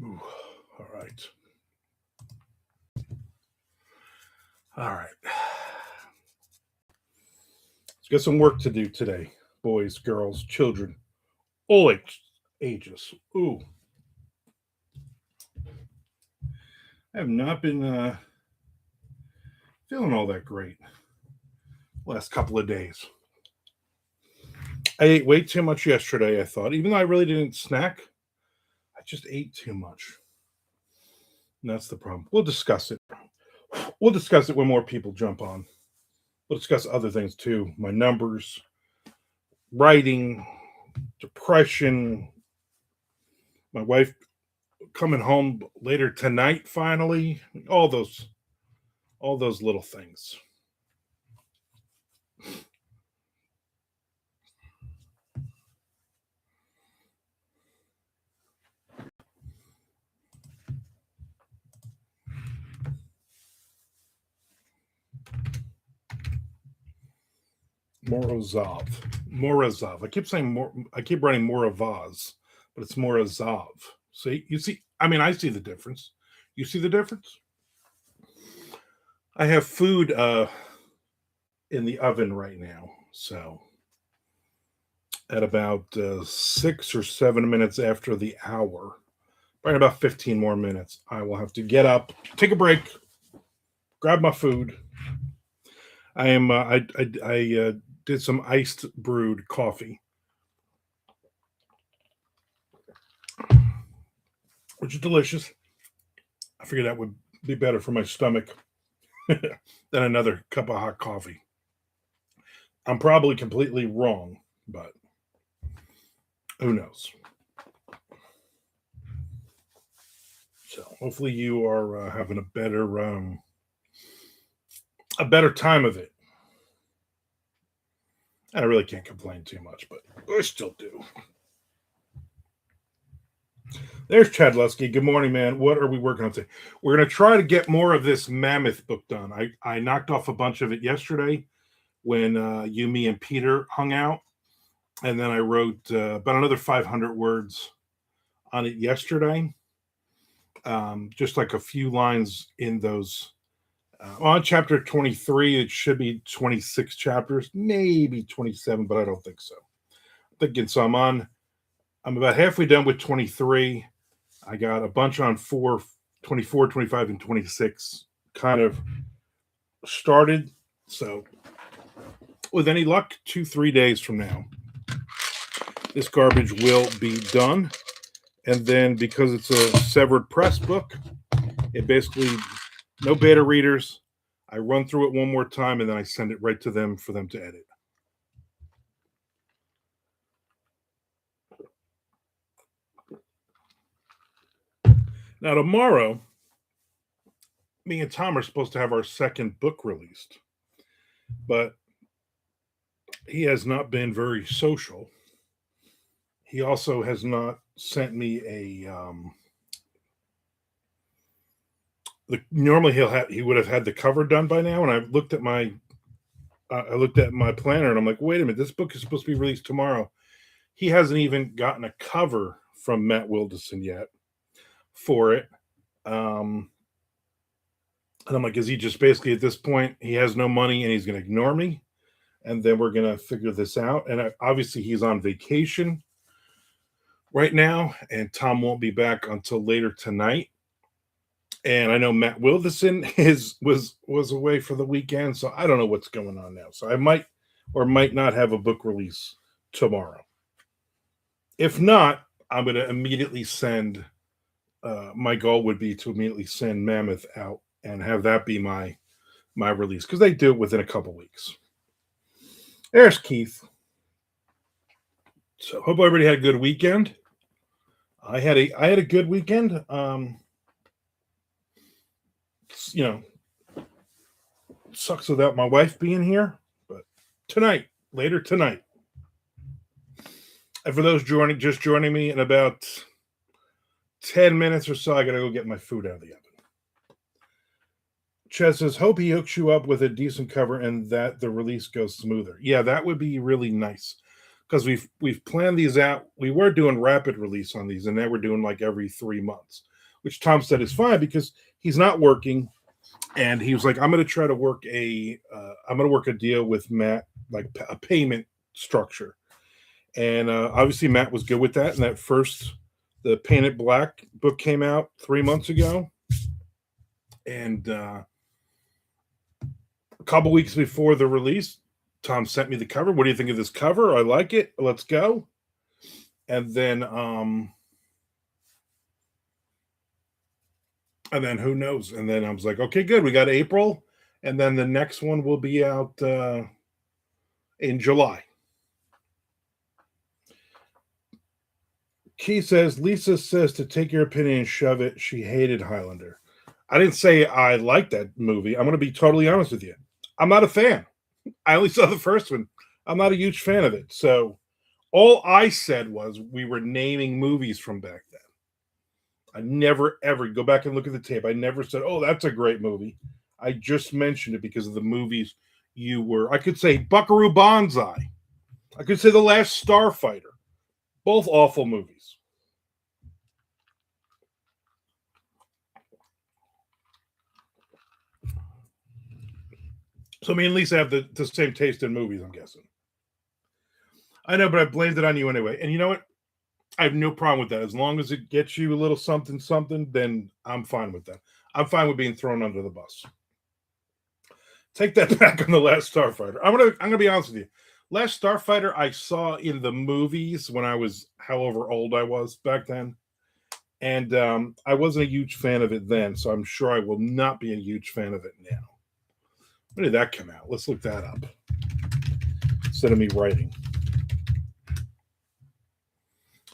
Ooh, all right. All right. Let's get some work to do today. Boys, girls, children, all ages. Ooh, I have not been feeling all that great last couple of days. I ate way too much yesterday, I thought. Even though I really didn't snack, I just ate too much. And that's the problem. We'll discuss it. We'll discuss it when more people jump on. We'll discuss other things too. My numbers, writing, depression, my wife coming home later tonight finally, all those little things. Morozov. I keep saying more. I keep writing Moravaz, but it's Morozov. See, you see. I mean, I see the difference. You see the difference. I have food in the oven right now, so at about 6 or 7 minutes after the hour, probably about 15 more minutes, I will have to get up, take a break, grab my food. I am. I did some iced brewed coffee, which is delicious. I figured that would be better for my stomach than another cup of hot coffee. I'm probably completely wrong, but who knows? So hopefully you are having a better time of it. I really can't complain too much, but I still do. There's Chad Lusky. Good morning, man. What are we working on today? We're going to try to get more of this Mammoth book done. I knocked off a bunch of it yesterday when you, me, and Peter hung out. And then I wrote about another 500 words on it yesterday. Just like a few lines in those. On chapter 23, it should be 26 chapters, maybe 27, but I don't think so. I'm thinking so. I'm about halfway done with 23. I got a bunch on 24, 25, and 26 kind of started. So, with any luck, 2-3 days from now, this garbage will be done. And then because it's a severed press book, it basically, no beta readers. I run through it one more time and then I send it right to them for them to edit. Now, tomorrow, me and Tom are supposed to have our second book released, but he has not been very social. He also has not sent me normally he would have had the cover done by now, and I looked at my planner and I'm like, wait a minute, this book is supposed to be released tomorrow. He hasn't even gotten a cover from Matt Wilderson yet for it. And I'm like, is he just basically at this point, he has no money and he's going to ignore me? And then we're going to figure this out. And obviously he's on vacation right now, and Tom won't be back until later tonight. And I know Matt Wilderson was away for the weekend, so I don't know what's going on now. So I might or might not have a book release tomorrow. If not, I'm going to immediately send. My goal would be to immediately send Mammoth out and have that be my release, because they do it within a couple weeks. There's Keith. So hope everybody had a good weekend. I had a good weekend. Sucks without my wife being here, but later tonight. And for those just joining me in about 10 minutes or so, I got to go get my food out of the oven. Chez says, hope he hooks you up with a decent cover and that the release goes smoother. Yeah, that would be really nice. because we've planned these out. We were doing rapid release on these, and now we're doing like every 3 months, which Tom said is fine because he's not working, and he was like, I'm going to try to work I'm going to work a deal with Matt, like a payment structure, and obviously Matt was good with that. And that first, the Painted Black book came out 3 months ago, and a couple weeks before the release, Tom sent me the cover. What do you think of this cover? I like it. Let's go. And then who knows? And then I was like, okay, good. We got April, and then the next one will be out in July. Key says, Lisa says to take your opinion and shove it. She hated Highlander. I didn't say I liked that movie. I'm going to be totally honest with you. I'm not a fan. I only saw the first one. I'm not a huge fan of it. So all I said was we were naming movies from back then. I never, ever go back and look at the tape. I never said, oh, that's a great movie. I just mentioned it because of the movies I could say Buckaroo Banzai. I could say The Last Starfighter. Both awful movies. So me and Lisa have the same taste in movies, I'm guessing. I know, but I blamed it on you anyway. And you know what? I have no problem with that. As long as it gets you a little something, then I'm fine with that. I'm fine with being thrown under the bus. Take that back on The Last Starfighter. I'm gonna be honest with you. Last Starfighter I saw in the movies when I was however old I was back then. And I wasn't a huge fan of it then, so I'm sure I will not be a huge fan of it now. When did that come out? Let's look that up. Instead of me writing.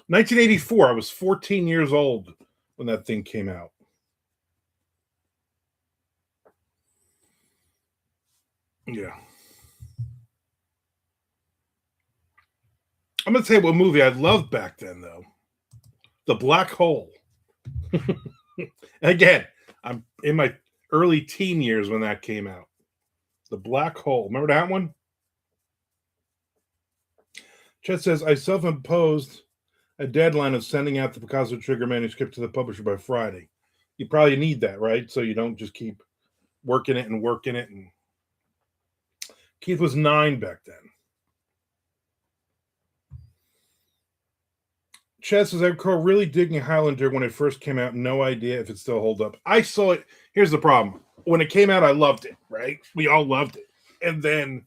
1984. I was 14 years old when that thing came out. Yeah. I'm going to tell you what movie I loved back then, though. The Black Hole. Again, I'm in my early teen years when that came out. The Black Hole. Remember that one? Chet says, I self-imposed a deadline of sending out the Picasso Trigger manuscript to the publisher by Friday. You probably need that, right? So you don't just keep working it. And Keith was 9 back then. Chet says, I recall really digging Highlander when it first came out. No idea if it still holds up. I saw it. Here's the problem. When it came out, I loved it, right? We all loved it. And then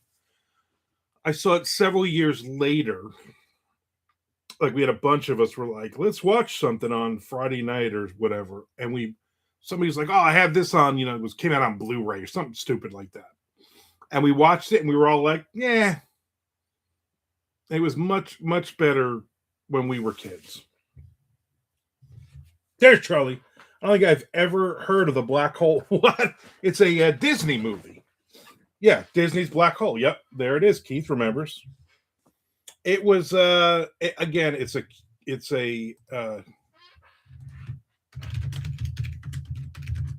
I saw it several years later. Like we had a bunch of us were like, let's watch something on Friday night or whatever. And somebody was like, oh, I have this on, it came out on Blu-ray or something stupid like that. And we watched it and we were all like, yeah. It was much, much better when we were kids. There's Charlie. I don't think I've ever heard of the Black Hole. What? It's a Disney movie. Yeah, Disney's Black Hole. Yep, there it is. Keith remembers. It was again. It's a.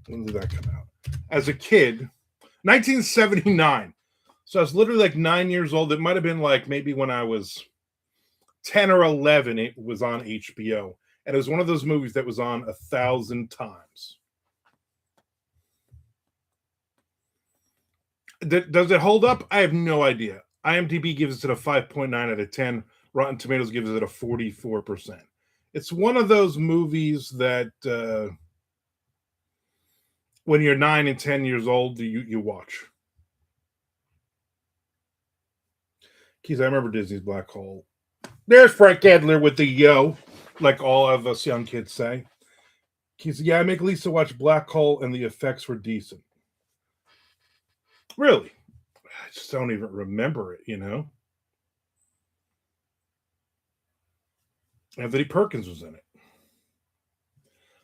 When did that come out? As a kid, 1979. So I was literally like 9 years old. It might have been like maybe when I was 10 or 11. It was on HBO. And it was one of those movies that was on 1,000 times. Does it hold up? I have no idea. IMDb gives it a 5.9 out of 10. Rotten Tomatoes gives it a 44%. It's one of those movies that when you're 9 and 10 years old, you watch. Keys, I remember Disney's Black Hole. There's Frank Adler with the yo, like all of us young kids say. Keys, yeah, I make Lisa watch Black Hole and the effects were decent. Really? I just don't even remember it, Anthony Perkins was in it.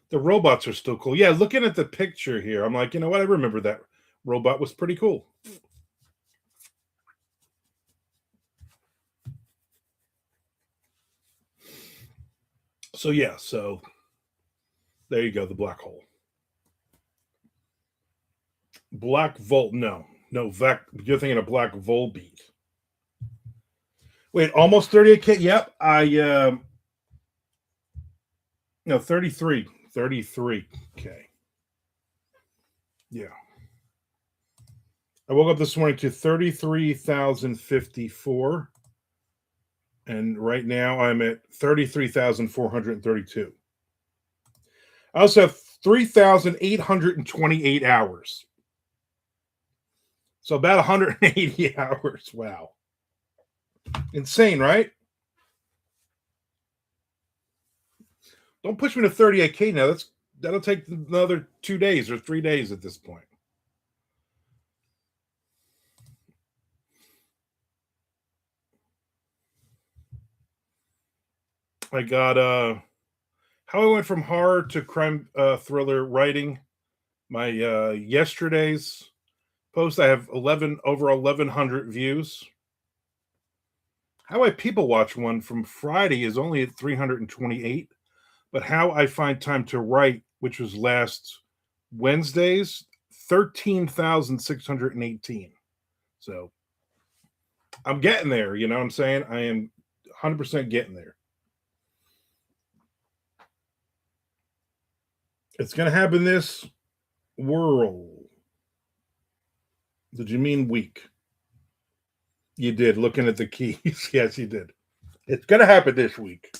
The robots are still cool. Yeah, looking at the picture here, I'm like, you know what? I remember that robot was pretty cool. So yeah, there you go, the Black Hole. Black Volt, no, you're thinking of Black Volbeat. Wait, almost 38K? Yep. No, 33. 33K. Yeah. I woke up this morning to 33,054. And right now I'm at 33,432. I also have 3,828 hours. So about 180 hours. Wow. Insane, right? Don't push me to 38K now. That'll take another 2 days or 3 days at this point. I got how I went from horror to crime thriller writing. My yesterday's post, I have 1100 views. How I people watch one from Friday is only at 328, but how I find time to write, which was last Wednesday's, 13,618. So I'm getting there. You know what I'm saying? I am 100% getting there. It's going to happen this world. Did you mean week? You did. Looking at the keys. Yes, you did. It's going to happen this week.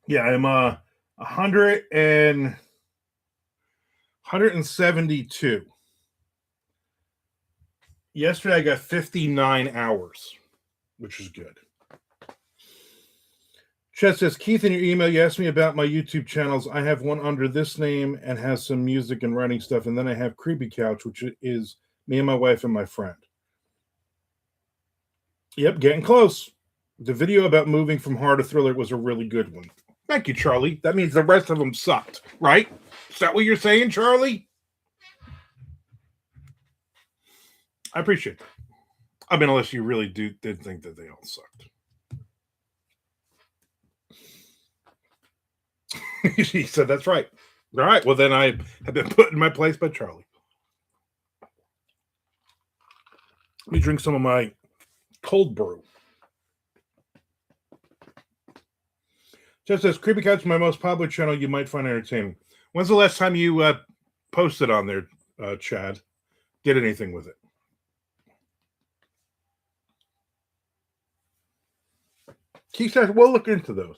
Yeah, I'm 172. Yesterday I got 59 hours, which is good. Chet says, Keith, in your email, you asked me about my YouTube channels. I have one under this name and has some music and writing stuff. And then I have Creepy Couch, which is me and my wife and my friend. Yep, getting close. The video about moving from horror to thriller was a really good one. Thank you, Charlie. That means the rest of them sucked, right? Is that what you're saying, Charlie? I appreciate that. I mean, unless you really did think that they all sucked. He said, that's right. All right. Well, then I have been put in my place by Charlie. Let me drink some of my cold brew. Just says, Creepy Couch is my most popular channel. You might find entertaining. When's the last time you posted on there, Chad? Did anything with it? Keith says, we'll look into those.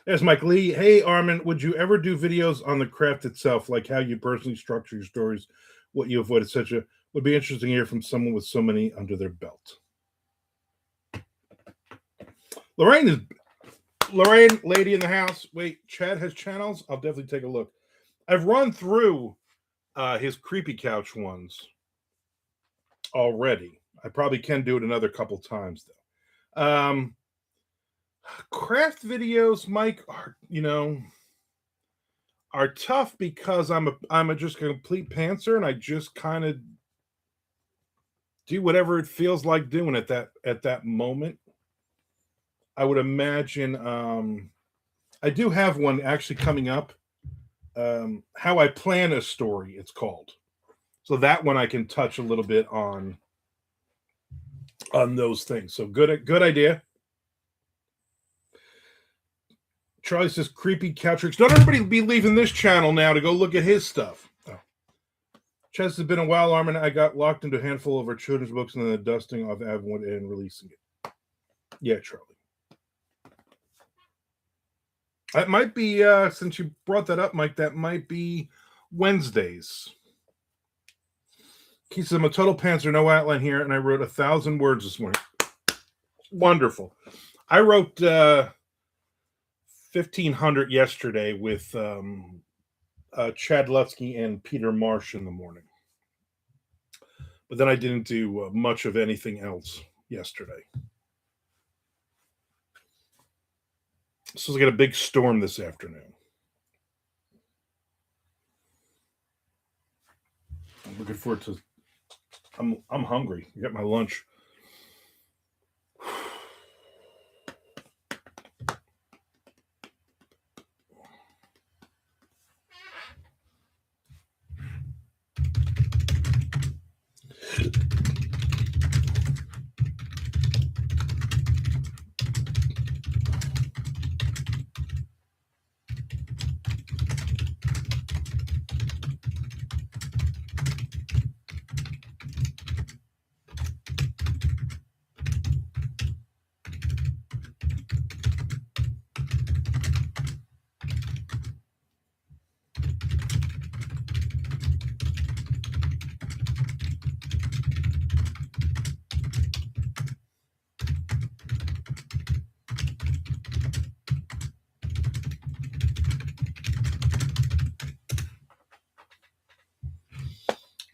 As Mike Lee, hey Armand, would you ever do videos on the craft itself, like how you personally structure your stories, what you avoid, etc.? Would be interesting to hear from someone with so many under their belt. Lorraine, lady in the house. Wait, Chad has channels? I'll definitely take a look. I've run through his Creepy Couch ones already. I probably can do it another couple times though. Craft videos, Mike, are tough because I'm just a complete pantser and I just kind of do whatever it feels like doing at that moment. I would imagine I do have one actually coming up. How I plan a story, it's called. So that one I can touch a little bit on those things. So good idea. Charlie says, creepy couch tricks. Don't everybody be leaving this channel now to go look at his stuff. Oh. Chess has been a while, Armand. I got locked into a handful of our children's books and then the dusting of Avon and releasing it. Yeah, Charlie. That might be, since you brought that up, Mike, that might be Wednesdays. He says, I'm a total pantser, no outline here, and I wrote 1,000 words this morning. Wonderful. I wrote 1,500 yesterday with Chad Lutsky and Peter Marsh in the morning. But then I didn't do much of anything else yesterday. So we got a big storm this afternoon. I'm looking forward to. I'm hungry. I got my lunch.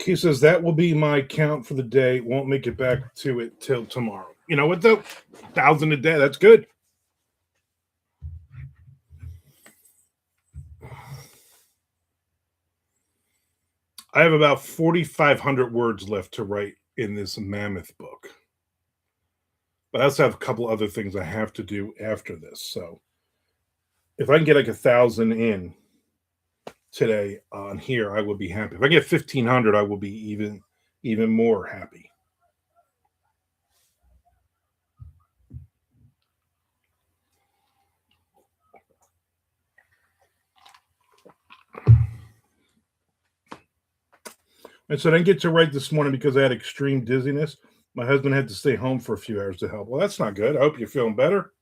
He says that will be my count for the day. Won't make it back to it till tomorrow. You know what though? 1,000 a day. That's good. I have about 4,500 words left to write in this mammoth book. But I also have a couple other things I have to do after this. So if I can get like 1,000 in today on here, I will be happy. If I get 1,500, I will be even more happy. And so I didn't get to write this morning because I had extreme dizziness. My husband had to stay home for a few hours to help. Well, that's not good. I hope you're feeling better.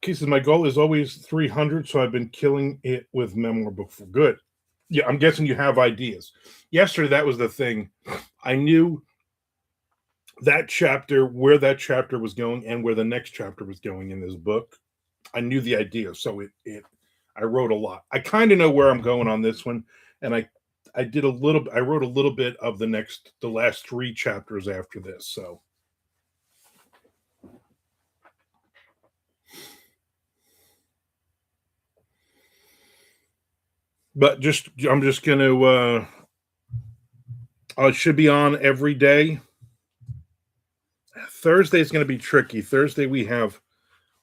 He says, my goal is always 300, so I've been killing it with memoir before. Good. Yeah, I'm guessing you have ideas. Yesterday, that was the thing. I knew that chapter, where that chapter was going and where the next chapter was going in this book. I knew the idea, so I wrote a lot. I kind of know where I'm going on this one, and I wrote a little bit of the last 3 chapters after this. So but I'm just gonna it should be on every day. Thursday is gonna be tricky. Thursday we have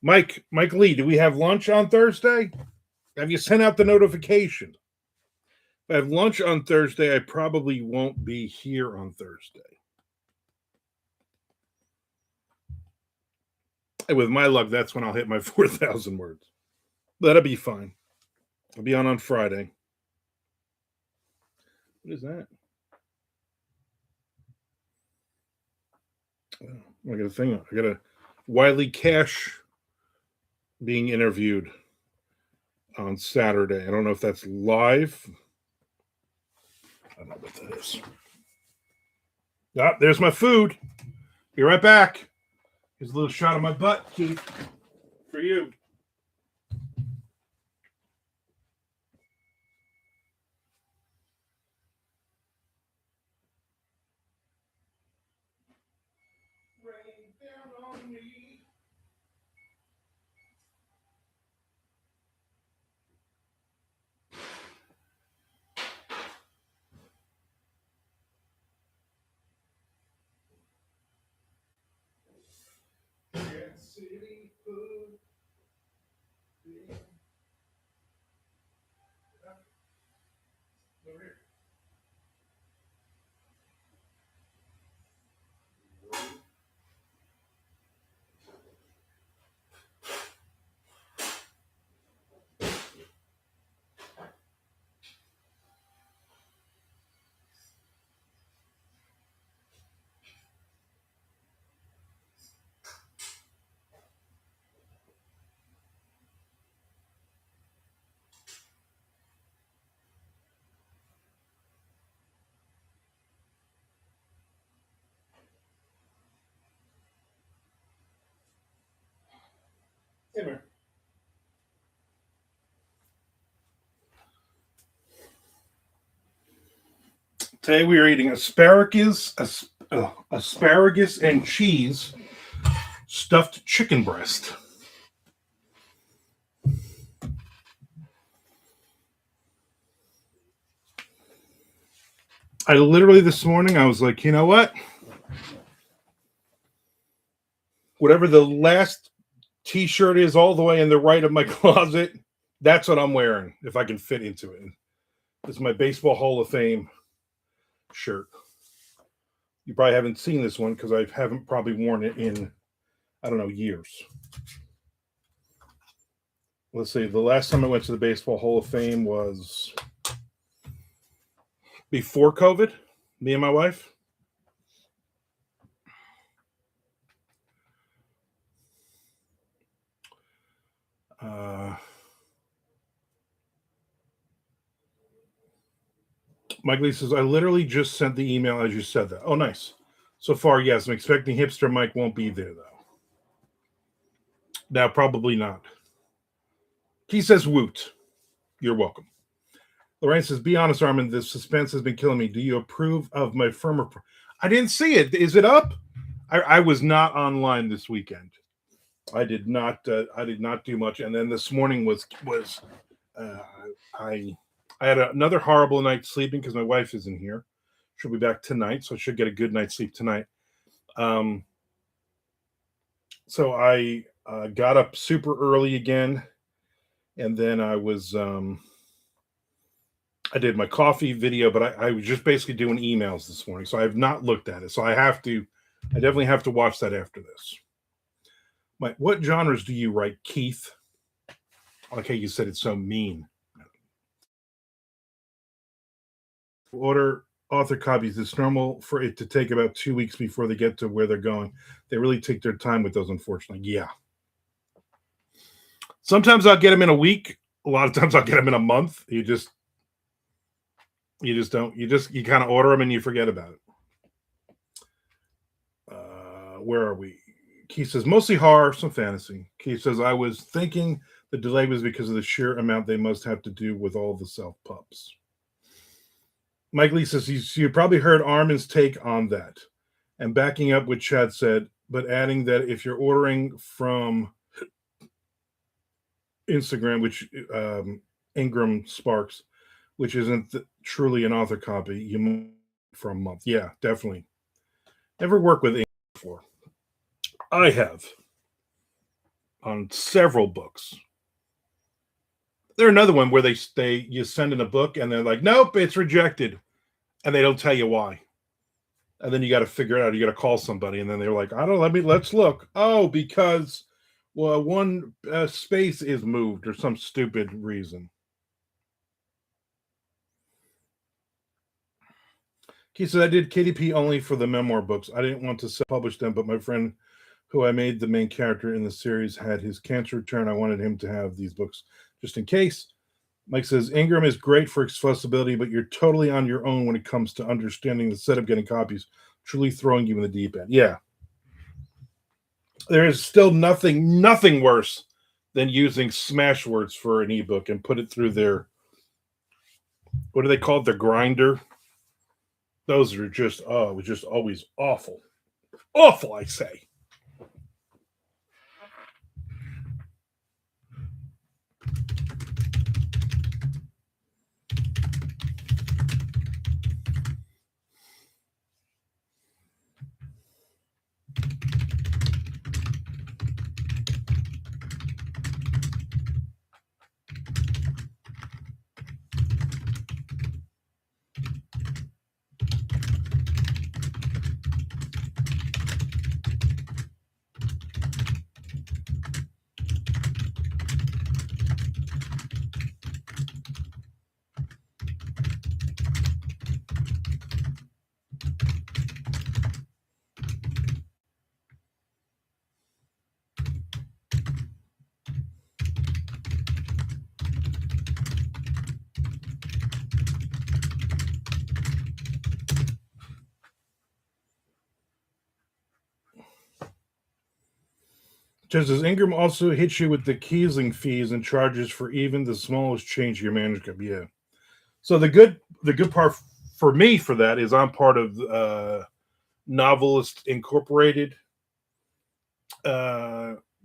Mike Lee, do we have lunch on Thursday? Have you sent out the notification? If I have lunch on Thursday, I probably won't be here on Thursday. And with my luck, that's when I'll hit my 4,000 words. That'll be fine. I'll be on Friday. What is that? Oh, I got a thing. I got a Wiley Cash being interviewed on Saturday. I don't know if that's live. I don't know what that is. Ah, there's my food. Be right back. Here's a little shot of my butt, Keith, for you. Rain down on me. City food. Come here. Today we are eating asparagus and cheese stuffed chicken breast. I literally this morning I was like, you know what? Whatever the last t-shirt is all the way in the right of my closet, that's what I'm wearing if I can fit into it. This is my Baseball Hall of Fame shirt. You probably haven't seen this one because I haven't probably worn it in, I don't know, years. Let's see, the last time I went to the Baseball Hall of Fame was before COVID, me and my wife. Mike Lee says, I literally just sent the email as you said that. Oh, nice. So far, yes. I'm expecting hipster Mike won't be there, though. Now, probably not. He says, woot. You're welcome. Lorraine says, "Be honest, Armand. The suspense has been killing me. Do you approve of my firmer?" I didn't see it. Is it up? I was not online this weekend. I did not. I did not do much. And then this morning was uh, I I had another horrible night sleeping because my wife isn't here. She'll be back tonight, so I should get a good night's sleep tonight. Um, so I got up super early again, and then I did my coffee video, but I was just basically doing emails this morning, so I have not looked at it. So I definitely have to watch that after this. What genres do you write, Keith? Okay, you said it's so mean. Order author copies. It's normal for it to take about 2 weeks before they get to where they're going. They really take their time with those, unfortunately. Yeah. Sometimes I'll get them in a week. A lot of times I'll get them in a month. You kind of order them and you forget about it. Where are we? Keith says mostly horror, some fantasy. Keith says I was thinking the delay was because of the sheer amount they must have to do with all the self pups. Mike Lee says you probably heard Armin's take on that, and backing up what Chad said, but adding that if you're ordering from Instagram, which Ingram Sparks, which isn't truly an author copy, you might for a month. Yeah, definitely. Never worked with Ingram before. I have on several books. They're another one where they you send in a book and they're like, nope, it's rejected, and they don't tell you why. And then you got to figure it out. You got to call somebody, and then they're like, I don't. Let's look. Oh, because well, one space is moved or some stupid reason. He said, I did KDP only for the memoir books. I didn't want to publish them, but my friend who I made the main character in the series had his cancer return. I wanted him to have these books just in case. Mike says, Ingram is great for accessibility, but you're totally on your own when it comes to understanding the setup, getting copies, truly throwing you in the deep end. Yeah. There is still nothing worse than using Smashwords for an ebook and put it through their, what do they call it? Their grinder. Those are just, it was just always awful. Awful, I say. Just as Ingram also hits you with the Kiesling fees and charges for even the smallest change to your manuscript. Yeah. So the good part for me for that is I'm part of Novelist Incorporated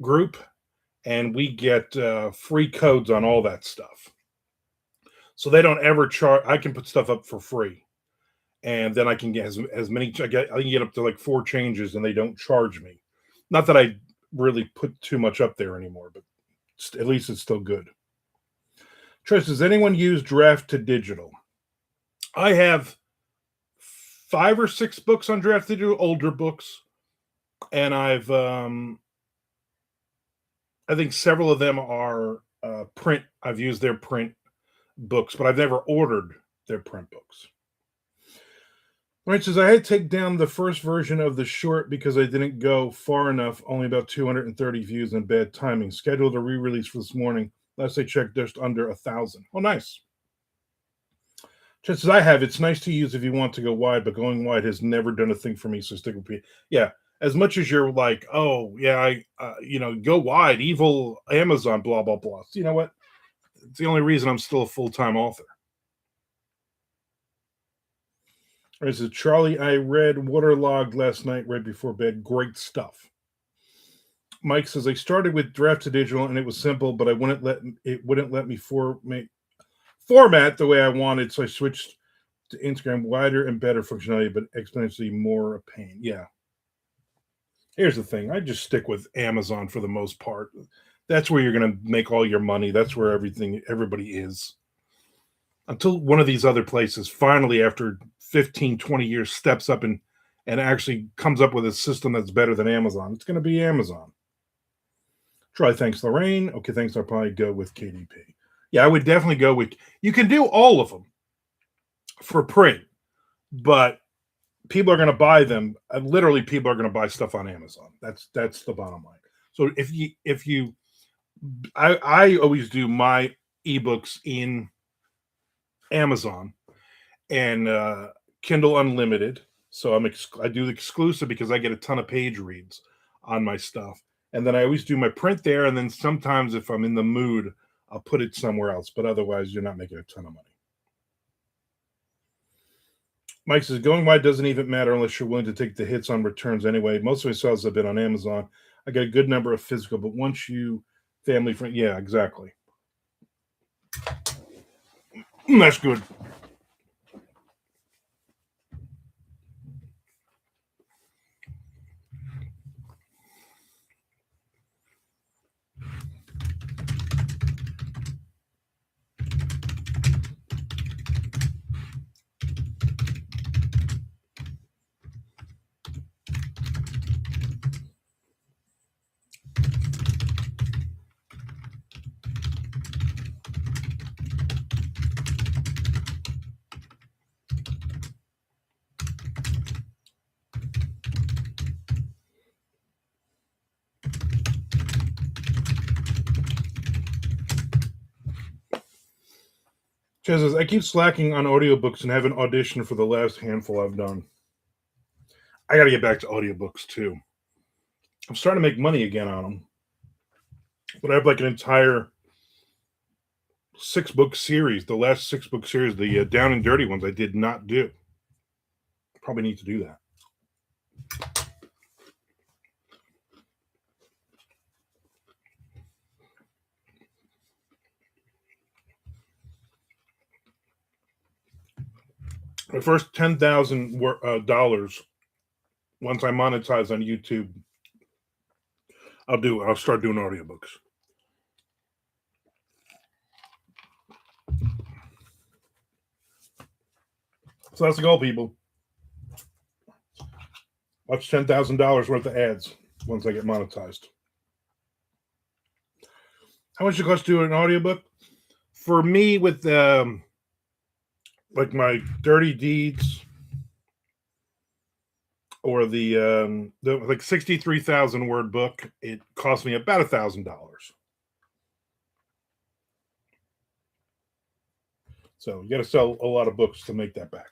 group, and we get free codes on all that stuff. So they don't ever charge. I can put stuff up for free, and then I can get as many. I can get up to like 4 changes, and they don't charge me. Not that I really put too much up there anymore, but at least it's still good. Trish, does anyone use draft to digital? I have 5 or 6 books on draft to digital, older books, and I think several of them are print. I've used their print books, but I've never ordered their print books. Right, says I had to take down the first version of the short because I didn't go far enough. Only about 230 views and bad timing. Scheduled a re-release for this morning. Last I checked, just under 1,000. Oh, nice. Just as I have, it's nice to use if you want to go wide, but going wide has never done a thing for me. So stick with me. Yeah, as much as you're like, oh yeah, I go wide, evil Amazon, blah blah blah. So you know what? It's the only reason I'm still a full-time author. This is Charlie. I read Waterlogged last night right before bed. Great stuff. Mike says I started with draft to digital and it was simple, but I wouldn't let me format the way I wanted, so I switched to Instagram. Wider and better functionality, but exponentially more a pain. Yeah. Here's the thing. I just stick with Amazon for the most part. That's where you're going to make all your money. That's where everybody is. Until one of these other places finally, after 15, 20 years, steps up and actually comes up with a system that's better than Amazon. It's going to be Amazon. Try thanks, Lorraine. Okay, thanks. I'll probably go with KDP. Yeah, I would definitely go with. You can do all of them for print, but people are going to buy them. Literally, people are going to buy stuff on Amazon. That's the bottom line. So I always do my ebooks in Amazon and Kindle Unlimited. So I do the exclusive because I get a ton of page reads on my stuff. And then I always do my print there. And then sometimes if I'm in the mood, I'll put it somewhere else. But otherwise, you're not making a ton of money. Mike says, going wide doesn't even matter unless you're willing to take the hits on returns anyway. Most of my sales have been on Amazon. I got a good number of physical, but once you family friend, yeah, exactly. That's good. Chaz says, I keep slacking on audiobooks and haven't auditioned for the last handful I've done. I got to get back to audiobooks too. I'm starting to make money again on them. But I have like an entire 6-book series. The last 6-book series, the Down and Dirty ones, I did not do. Probably need to do that. My first $10,000 once I monetize on YouTube, I'll start doing audiobooks. So that's the goal, people. Watch $10,000 worth of ads once I get monetized. How much it cost to do an audiobook? For me, with like my Dirty Deeds or the like 63,000 word book, it cost me about $1,000. So you got to sell a lot of books to make that back.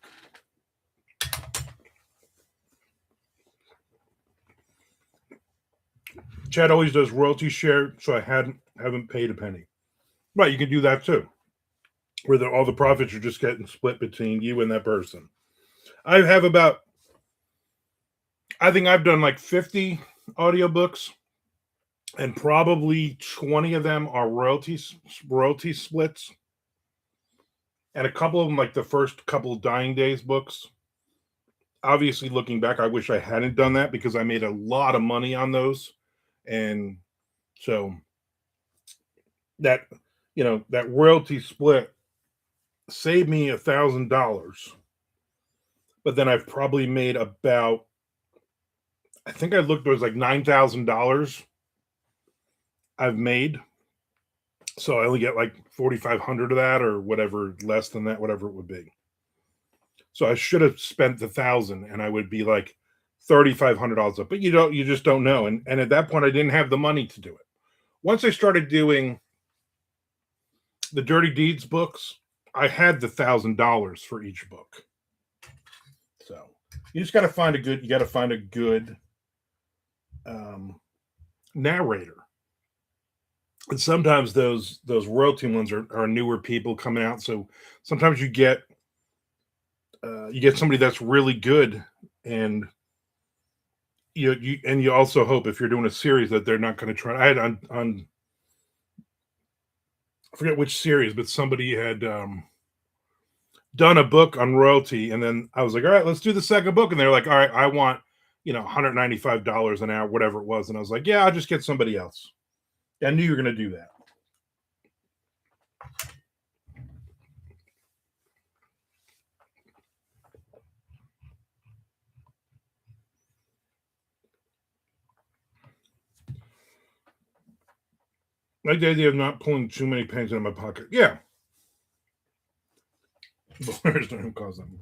Chad always does royalty share, so I haven't paid a penny. Right, you can do that too, where all the profits are just getting split between you and that person. I think I've done like 50 audiobooks, and probably 20 of them are royalty splits, and a couple of them, like the first couple of Dying Days books. Obviously, looking back, I wish I hadn't done that because I made a lot of money on those, and so that that royalty split saved me $1,000. But then I've probably made about, I think I looked, it was like $9,000 I've made. So I only get like 4,500 of that or whatever, less than that, whatever it would be. So I should have spent the 1,000 and I would be like $3,500 up. But you just don't know. And at that point, I didn't have the money to do it. Once I started doing the Dirty Deeds books, I had the $1,000 for each book. So you just got to find a good narrator. And sometimes those royalty ones are newer people coming out. So sometimes you get you get somebody that's really good, and you also hope if you're doing a series that they're not going to try. I had on I forget which series, but somebody had done a book on royalty, and then I was like, all right, let's do the second book, and they're like, all right, I want $195 an hour, whatever it was, and I was like, yeah, I'll just get somebody else. I knew you were going to do that. Like the idea of not pulling too many pennies out of my pocket. Yeah. Lawyers don't even cause them.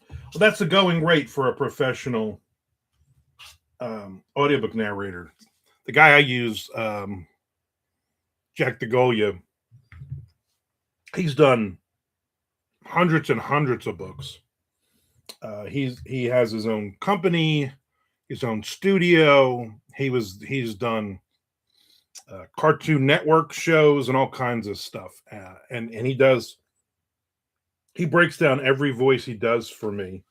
Well, that's the going rate for a professional audiobook narrator. The guy I use, Jack DeGolia, he's done hundreds and hundreds of books. He has his own company, his own studio. He's done Cartoon Network shows and all kinds of stuff. And he breaks down every voice he does for me.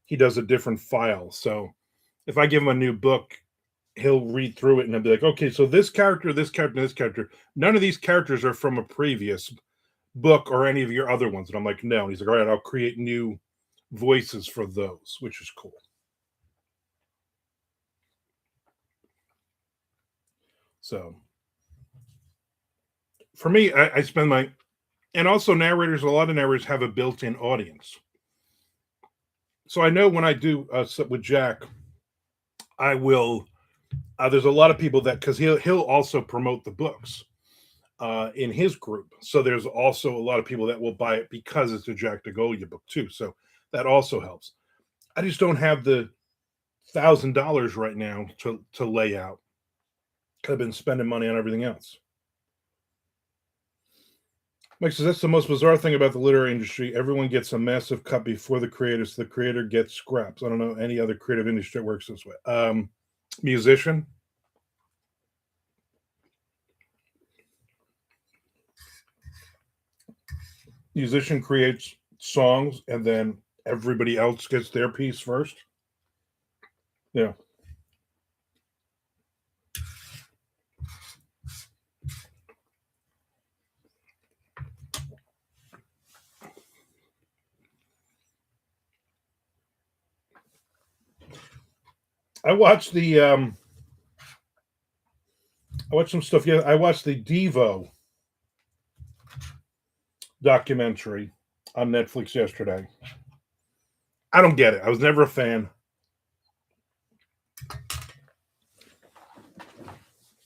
He does a different file. So if I give him a new book, he'll read through it and he'll be like, okay, so this character, this character, this character, none of these characters are from a previous book or any of your other ones. And I'm like, no. And he's like, all right, I'll create new voices for those, which is cool. So for me, I spend and also narrators, a lot of narrators have a built-in audience. So I know when I do with Jack, I will, there's a lot of people that, because he'll also promote the books in his group. So there's also a lot of people that will buy it because it's a Jack DeGolia book too. So that also helps. I just don't have the $1,000 right now to lay out. I've been spending money on everything else. Mike says that's the most bizarre thing about the literary industry. Everyone gets a massive cut before the creator, so the creator gets scraps. I don't know any other creative industry that works this way. Musician. Musician creates songs and then everybody else gets their piece first. Yeah. I watched some stuff. Yeah, I watched the Devo documentary on Netflix yesterday. I don't get it. I was never a fan.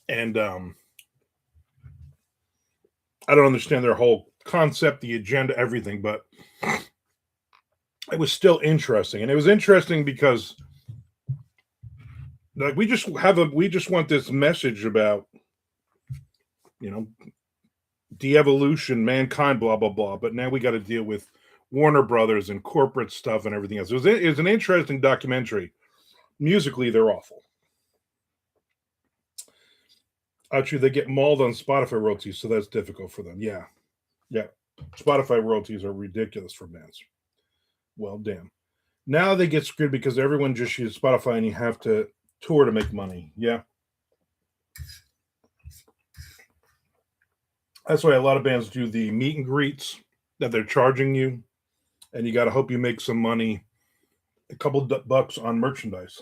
And I don't understand their whole concept, the agenda, everything, but it was still interesting. And it was interesting because like we just want this message about de-evolution, mankind, blah blah blah, but now we got to deal with Warner Brothers and corporate stuff and everything else. It was an interesting documentary. Musically, they're awful. Actually, they get mauled on Spotify royalties, so that's difficult for them. Yeah. Spotify royalties are ridiculous for bands. Well, damn. Now they get screwed because everyone just uses Spotify and you have to tour to make money. Yeah. That's why a lot of bands do the meet and greets that they're charging you, and you got to hope you make some money, a couple bucks on merchandise.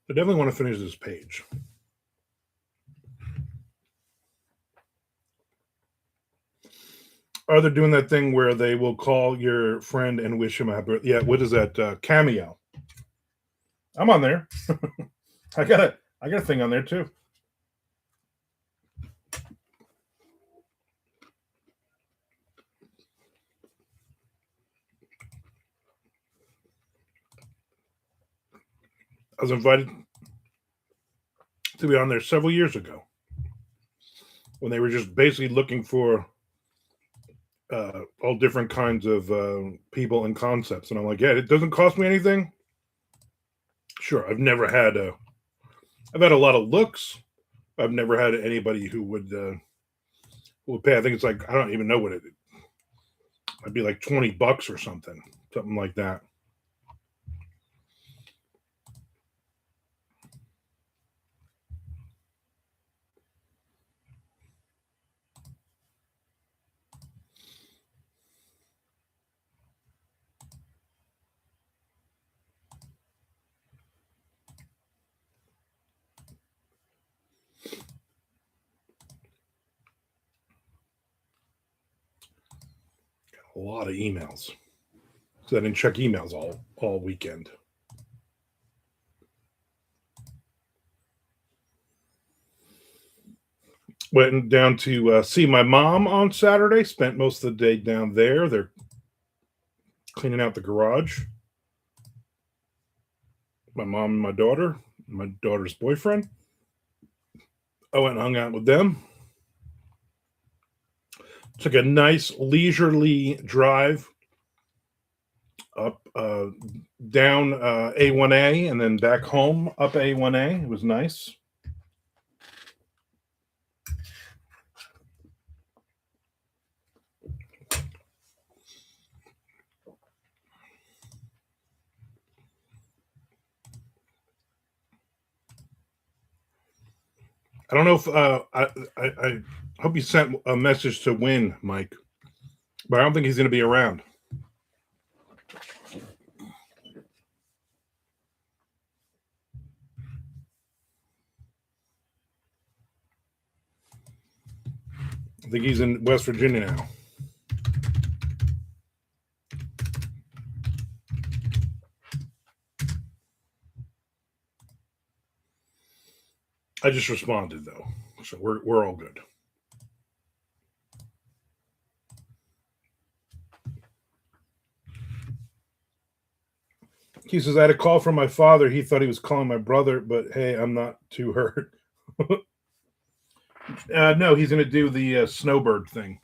I definitely want to finish this page. Are they doing that thing where they will call your friend and wish him a happy birthday? Yeah, what is that? Cameo. I'm on there. I got a thing on there too. I was invited to be on there several years ago when they were just basically looking for all different kinds of people and concepts. And I'm like, yeah, it doesn't cost me anything. Sure, I've had a lot of looks. I've never had anybody who would pay. I think it's like, I don't even know what it might be, like $20 or something like that. A lot of emails. So I didn't check emails all weekend. Went down to see my mom on Saturday. Spent most of the day down there. They're cleaning out the garage. My mom and my daughter's boyfriend. I went and hung out with them. Took a nice leisurely drive up down A1A and then back home up A1A. It was nice. I don't know if I hope you sent a message to Win, Mike, but I don't think he's going to be around. I think he's in West Virginia now. I just responded though, so we're all good. He says, I had a call from my father. He thought he was calling my brother, but hey, I'm not too hurt. No, he's going to do the snowbird thing.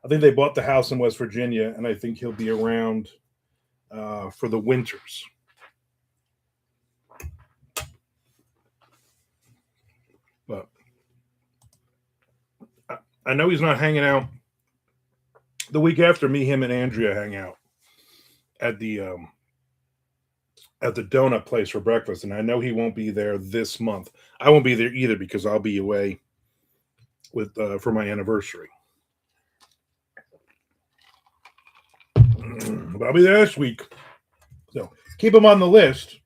I think they bought the house in West Virginia, and I think he'll be around for the winters. But I know he's not hanging out the week after. Me, him, and Andrea hang out at the donut place for breakfast, and I know he won't be there this month. I won't be there either because I'll be away with for my anniversary. But I'll be there this week, so keep him on the list.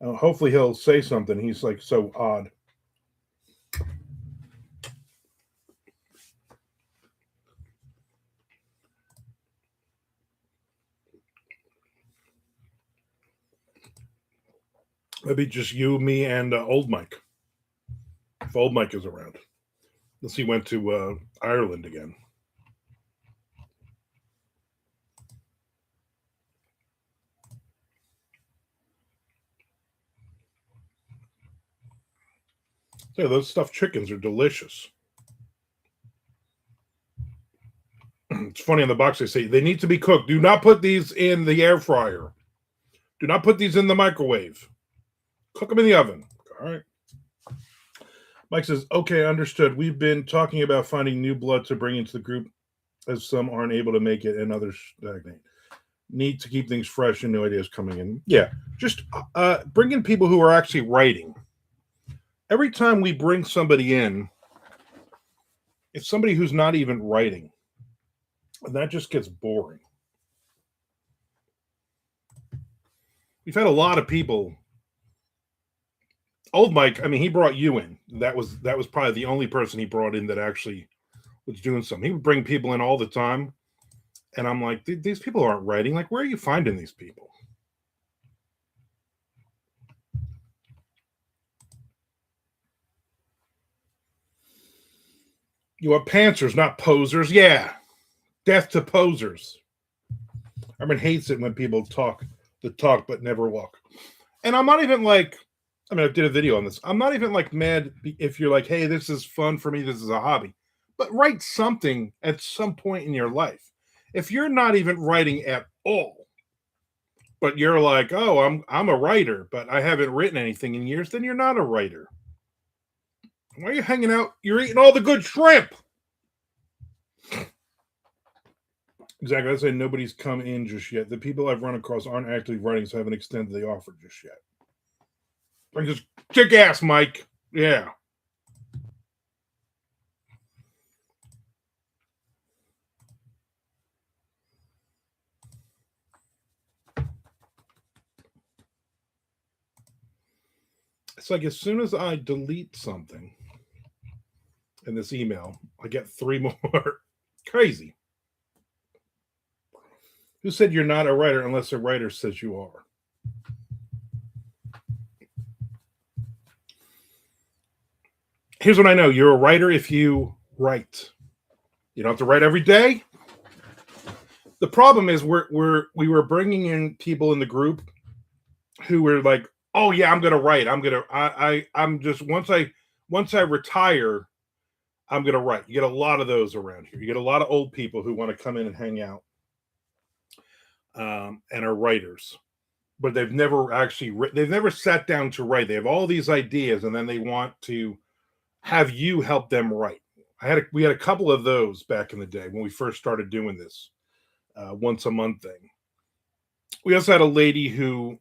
Hopefully, he'll say something. He's like so odd. Maybe just you, me, and old Mike. If old Mike is around, unless he went to Ireland again. Yeah, those stuffed chickens are delicious. It's funny on the box they say they need to be cooked. Do not put these in the air fryer. Do not put these in the microwave. Cook them in the oven. All right. Mike says, okay, understood. We've been talking about finding new blood to bring into the group as some aren't able to make it and others stagnate. Need to keep things fresh and new ideas coming in. Yeah, just bring in people who are actually writing. Every time we bring somebody in, it's somebody who's not even writing. And that just gets boring. We've had a lot of people. Old Mike, I mean, he brought you in. That was probably the only person he brought in that actually was doing something. He would bring people in all the time. And I'm like, these people aren't writing. Like, where are you finding these people? You are pantsers, not posers. Yeah. Death to posers. Armand hates it when people talk the talk but never walk. And I'm not even like, I mean, I did a video on this. I'm not even like mad if you're like, hey, this is fun for me. This is a hobby. But write something at some point in your life. If you're not even writing at all, but you're like, oh, I'm a writer, but I haven't written anything in years, then you're not a writer. Why are you hanging out? You're eating all the good shrimp. Exactly. I say nobody's come in just yet. The people I've run across aren't actively writing, so I haven't extended the offer just yet. I just kick ass, Mike. Yeah. It's like as soon as I delete something in this email, I get 3 more. Crazy. Who said you're not a writer unless a writer says you are? Here's what I know: you're a writer if you write. You don't have to write every day. The problem is we were bringing in people in the group who were like, "Oh yeah, I'm gonna write. I'm just once I retire, I'm gonna write." You get a lot of those around here. You get a lot of old people who want to come in and hang out, and are writers, but they've never actually they've never sat down to write. They have all these ideas, and then they want to have you help them write. We had a couple of those back in the day when we first started doing this once a month thing. We also had a lady who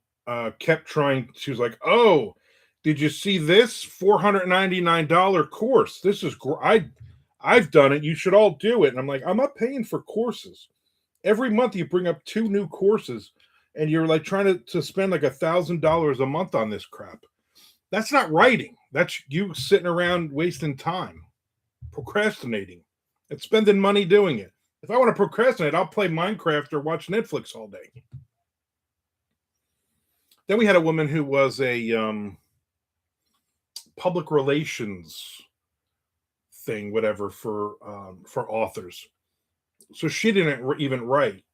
kept trying. She was like, "Oh, did you see this $499 course? This is I've done it. You should all do it." And I'm like, "I'm not paying for courses. Every month you bring up 2 new courses, and you're like trying to spend like $1,000 a month on this crap. That's not writing. That's you sitting around wasting time, procrastinating, and spending money doing it. If I want to procrastinate, I'll play Minecraft or watch Netflix all day." Then we had a woman who was a public relations thing, whatever, for authors. So she didn't even write,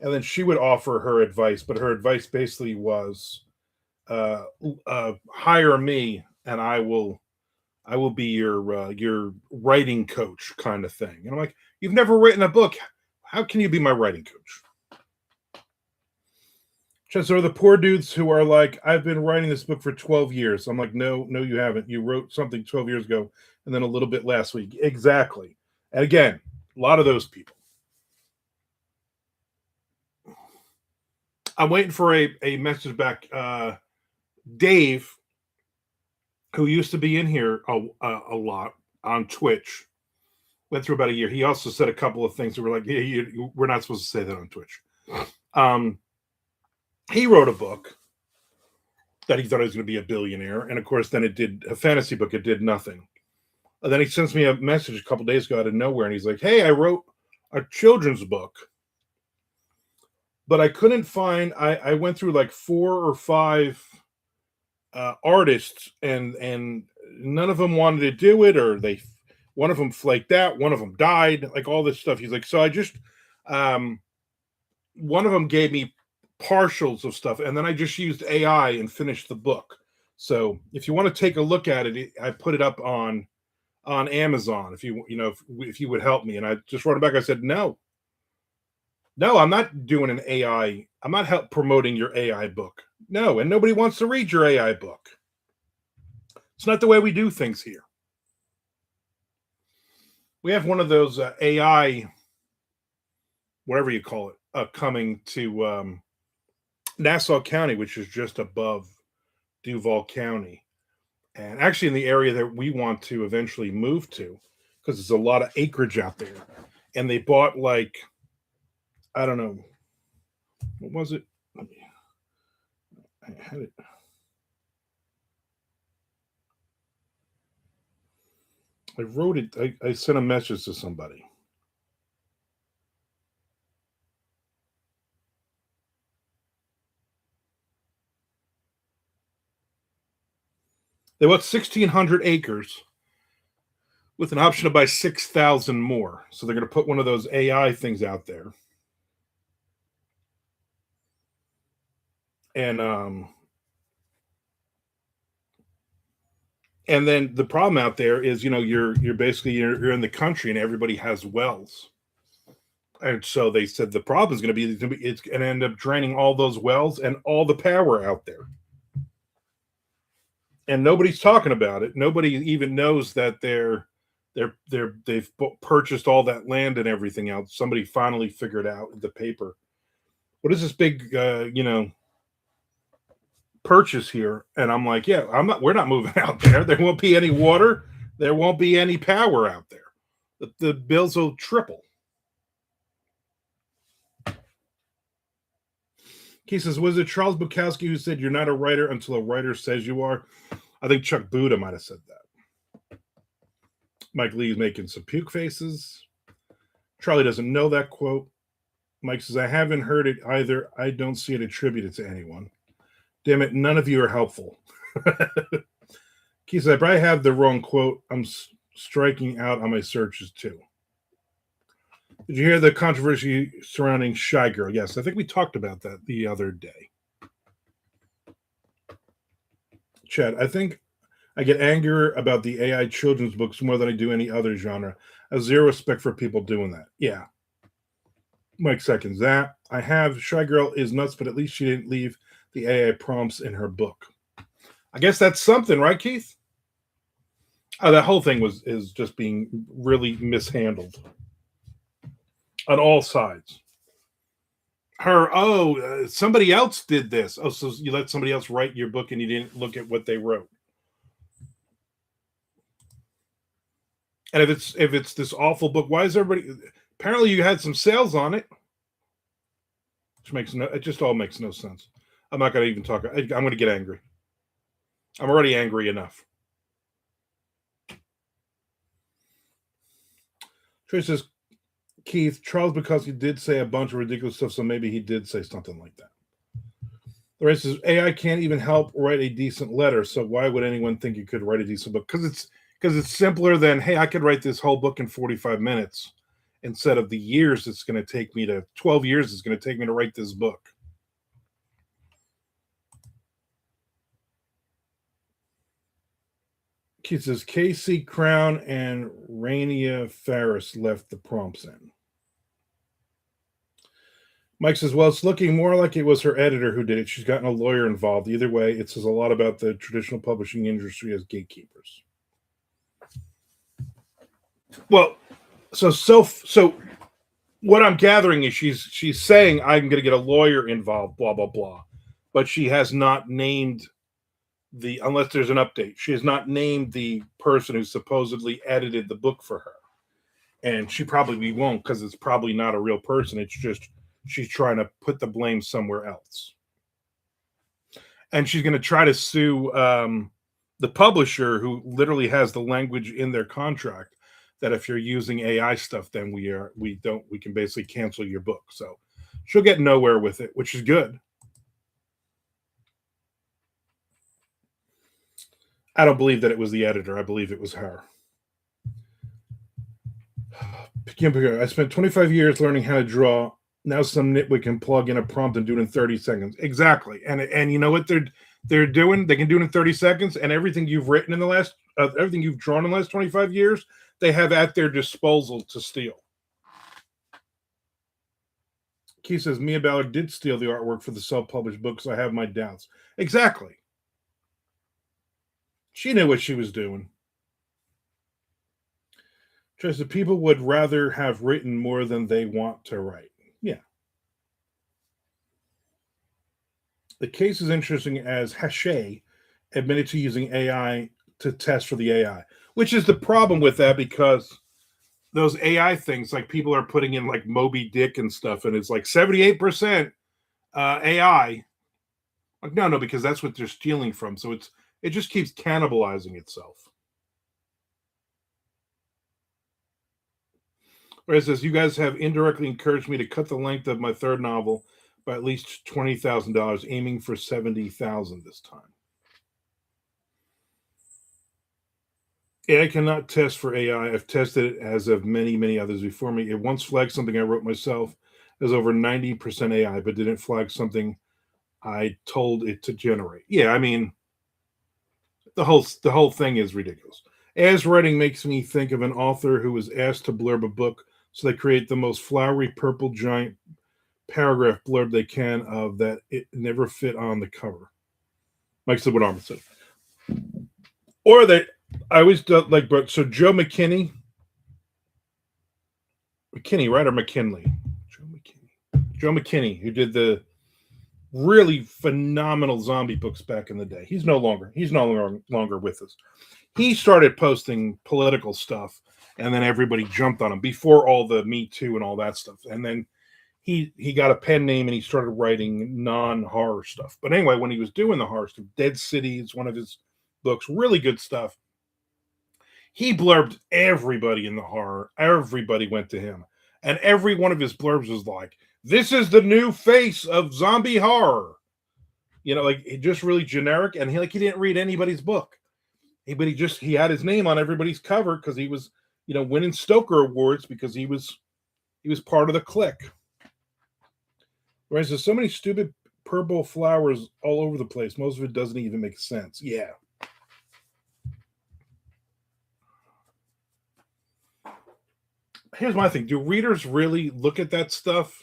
and then she would offer her advice, but her advice basically was, hire me, and I will be your writing coach kind of thing. And I'm like, you've never written a book. How can you be my writing coach? So the poor dudes who are like, I've been writing this book for 12 years. I'm like, no, no, you haven't. You wrote something 12 years ago and then a little bit last week. Exactly. And again, a lot of those people. I'm waiting for a message back. Dave, who used to be in here a lot on Twitch, went through about a year. He also said a couple of things that were like, yeah, we're not supposed to say that on Twitch. He wrote a book that he thought he was going to be a billionaire. And of course, then it did a fantasy book. It did nothing. And then he sends me a message a couple days ago out of nowhere. And he's like, hey, I wrote a children's book, but I couldn't find, I went through like 4 or 5 artists and none of them wanted to do it, or one of them flaked out. One of them died, like all this stuff. He's like, so I just, one of them gave me partials of stuff, and then I just used AI and finished the book. So if you want to take a look at it, I put it up on Amazon. If if you would help me, and I just wrote it back. I said no, I'm not doing an AI. I'm not promoting your AI book. No, and nobody wants to read your AI book. It's not the way we do things here. We have one of those AI, whatever you call it, coming to Nassau County, which is just above Duval County, and actually in the area that we want to eventually move to, because there's a lot of acreage out there. And they bought like, I don't know, what was it? I had it. I wrote it. I sent a message to somebody. They bought 1,600 acres with an option to buy 6,000 more. So they're going to put one of those AI things out there. And And then the problem out there is, you're basically you're in the country and everybody has wells. And so they said the problem is going to be it's going to end up draining all those wells and all the power out there. And nobody's talking about it. Nobody even knows that they've purchased all that land and everything else. Somebody finally figured out in the paper, what is this big purchase here? And I'm like, yeah, we're not moving out there. There won't be any water. There won't be any power out there. The bills will triple. He says, was it Charles Bukowski who said you're not a writer until a writer says you are? I think Chuck Buda might have said that. Mike Lee is making some puke faces. Charlie doesn't know that quote. Mike says, I haven't heard it either. I don't see it attributed to anyone. Damn it, none of you are helpful. He says, I probably have the wrong quote. I'm striking out on my searches too. Did you hear the controversy surrounding Shy Girl? Yes, I think we talked about that the other day. Chad, I think I get anger about the AI children's books more than I do any other genre. I have zero respect for people doing that. Yeah. Mike seconds that. I have Shy Girl is nuts, but at least she didn't leave the AI prompts in her book. I guess that's something, right, Keith? Oh, that whole thing is just being really mishandled on all sides. Somebody else did this. Oh, so you let somebody else write your book and you didn't look at what they wrote. And if it's this awful book, why is everybody? Apparently, you had some sales on it, which it just all makes no sense. I'm not going to even talk. I'm going to get angry. I'm already angry enough. Trey says, Keith, Charles Bukowski did say a bunch of ridiculous stuff, so maybe he did say something like that. The rest says, AI can't even help write a decent letter, so why would anyone think you could write a decent book? Because it's simpler than, hey, I could write this whole book in 45 minutes instead of the years it's going to take me 12 years it's going to take me to write this book. Keith says, Casey Crown and Rainier Ferris left the prompts in. Mike says, well, it's looking more like it was her editor who did it. She's gotten a lawyer involved. Either way, it says a lot about the traditional publishing industry as gatekeepers. Well, so what I'm gathering is she's saying I'm going to get a lawyer involved, blah, blah, blah. But she has not named unless there's an update, she has not named the person who supposedly edited the book for her. And she probably won't because it's probably not a real person. It's just she's trying to put the blame somewhere else. And she's going to try to sue the publisher who literally has the language in their contract that if you're using AI stuff, then we can basically cancel your book. So she'll get nowhere with it, which is good. I don't believe that it was the editor. I believe it was her. I spent 25 years learning how to draw. Now some nitwit can plug in a prompt and do it in 30 seconds. Exactly. And you know what they're doing? They can do it in 30 seconds. And everything you've written in the last, everything you've drawn in the last 25 years, they have at their disposal to steal. Keith says, Mia Ballard did steal the artwork for the self-published books. I have my doubts. Exactly. She knew what she was doing. Just that people would rather have written more than they want to write. Yeah. The case is interesting as Hachette admitted to using AI to test for the AI, which is the problem with that because those AI things, like people are putting in like Moby Dick and stuff, and it's like 78% AI. Like, no, because that's what they're stealing from. So it just keeps cannibalizing itself. Whereas as you guys have indirectly encouraged me to cut the length of my third novel by at least $20,000, aiming for $70,000 this time. AI cannot test for AI. I've tested it as of many, many others before me. It once flagged something I wrote myself as over 90% AI, but didn't flag something I told it to generate. Yeah, I mean, The whole thing is ridiculous. As writing makes me think of an author who was asked to blurb a book, so they create the most flowery purple giant paragraph blurb they can of that it never fit on the cover. Mike said what Armand said. Or they, I always do, like, but so Joe McKinney, right, or McKinley? Joe McKinney, who did the really phenomenal zombie books back in the day. He's no longer with us. He started posting political stuff, and then everybody jumped on him before all the Me Too and all that stuff. And then he got a pen name and he started writing non-horror stuff. But anyway, when he was doing the horror stuff, Dead City is one of his books, really good stuff. He blurbed everybody in the horror. Everybody went to him. And every one of his blurbs was like, this is the new face of zombie horror. Like just really generic. And he didn't read anybody's book. But he had his name on everybody's cover because he was, winning Stoker Awards because he was part of the clique. Whereas there's so many stupid purple flowers all over the place. Most of it doesn't even make sense. Yeah. Here's my thing. Do readers really look at that stuff?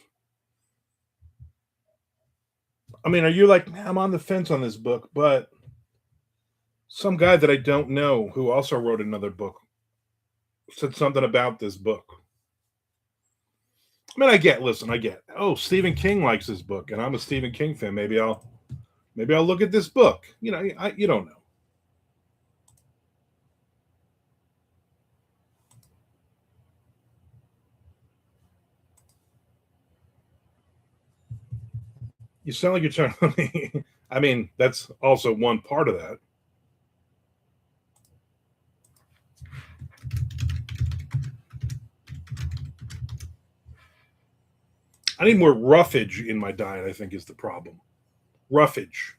I mean, are you like, I'm on the fence on this book, but some guy that I don't know who also wrote another book said something about this book. I mean, I get. Oh, Stephen King likes this book, and I'm a Stephen King fan. Maybe I'll look at this book. You don't know. You sound like you're trying to. I mean, that's also one part of that. I need more roughage in my diet, I think, is the problem. Roughage.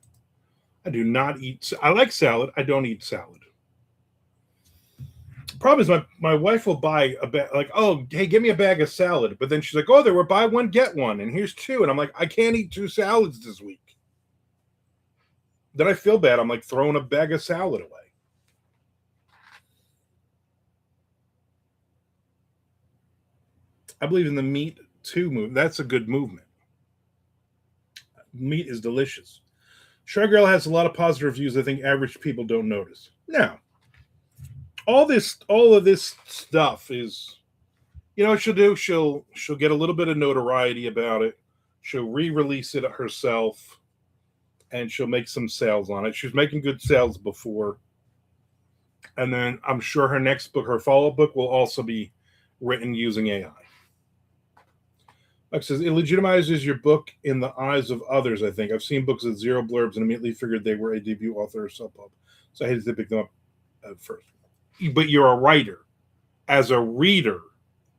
I do not eat. I like salad. I don't eat salad. Problem is, my wife will buy a bag, like, oh, hey, give me a bag of salad. But then she's like, oh, there were buy one, get one. And here's two. And I'm like, I can't eat two salads this week. Then I feel bad. I'm like throwing a bag of salad away. I believe in the meat too movement. That's a good movement. Meat is delicious. Shy Girl has a lot of positive reviews. I think average people don't notice. Now, all of this stuff is, what she'll do. She'll get a little bit of notoriety about it. She'll re-release it herself, and she'll make some sales on it. She was making good sales before, and then I'm sure her next book, her follow-up book, will also be written using AI. Like says, it legitimizes your book in the eyes of others, I think. I've seen books with zero blurbs and immediately figured they were a debut author or sub-pub. So I hated to pick them up at first. But you're a writer. As a reader,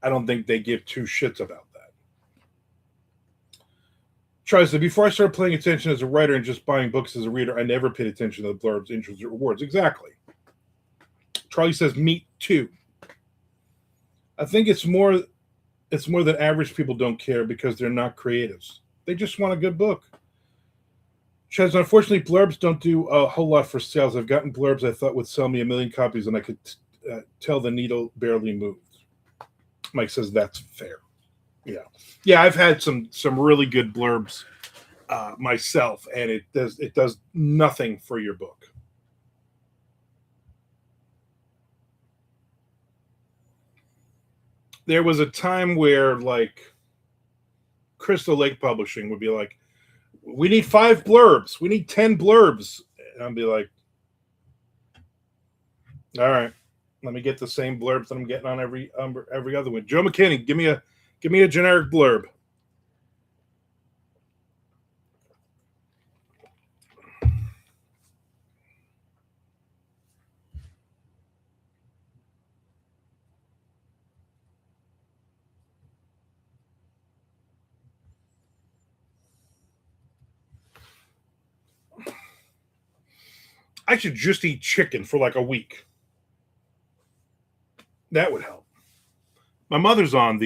I don't think they give two shits about that. Charlie said, before I started paying attention as a writer and just buying books as a reader, I never paid attention to the blurbs, intros, or rewards. Exactly. Charlie says, me too. I think it's more that average people don't care because they're not creatives. They just want a good book. Chaz, unfortunately, blurbs don't do a whole lot for sales. I've gotten blurbs I thought would sell me 1 million copies, and I could tell the needle barely moved. Mike says that's fair. Yeah. I've had some really good blurbs myself, and it does nothing for your book. There was a time where, like, Crystal Lake Publishing would be like, we need 5 blurbs. We need 10 blurbs. And I'd be like, all right, let me get the same blurbs that I'm getting on every other one. Joe McKinney, give me a generic blurb. I should just eat chicken for like a week. That would help. My mother's on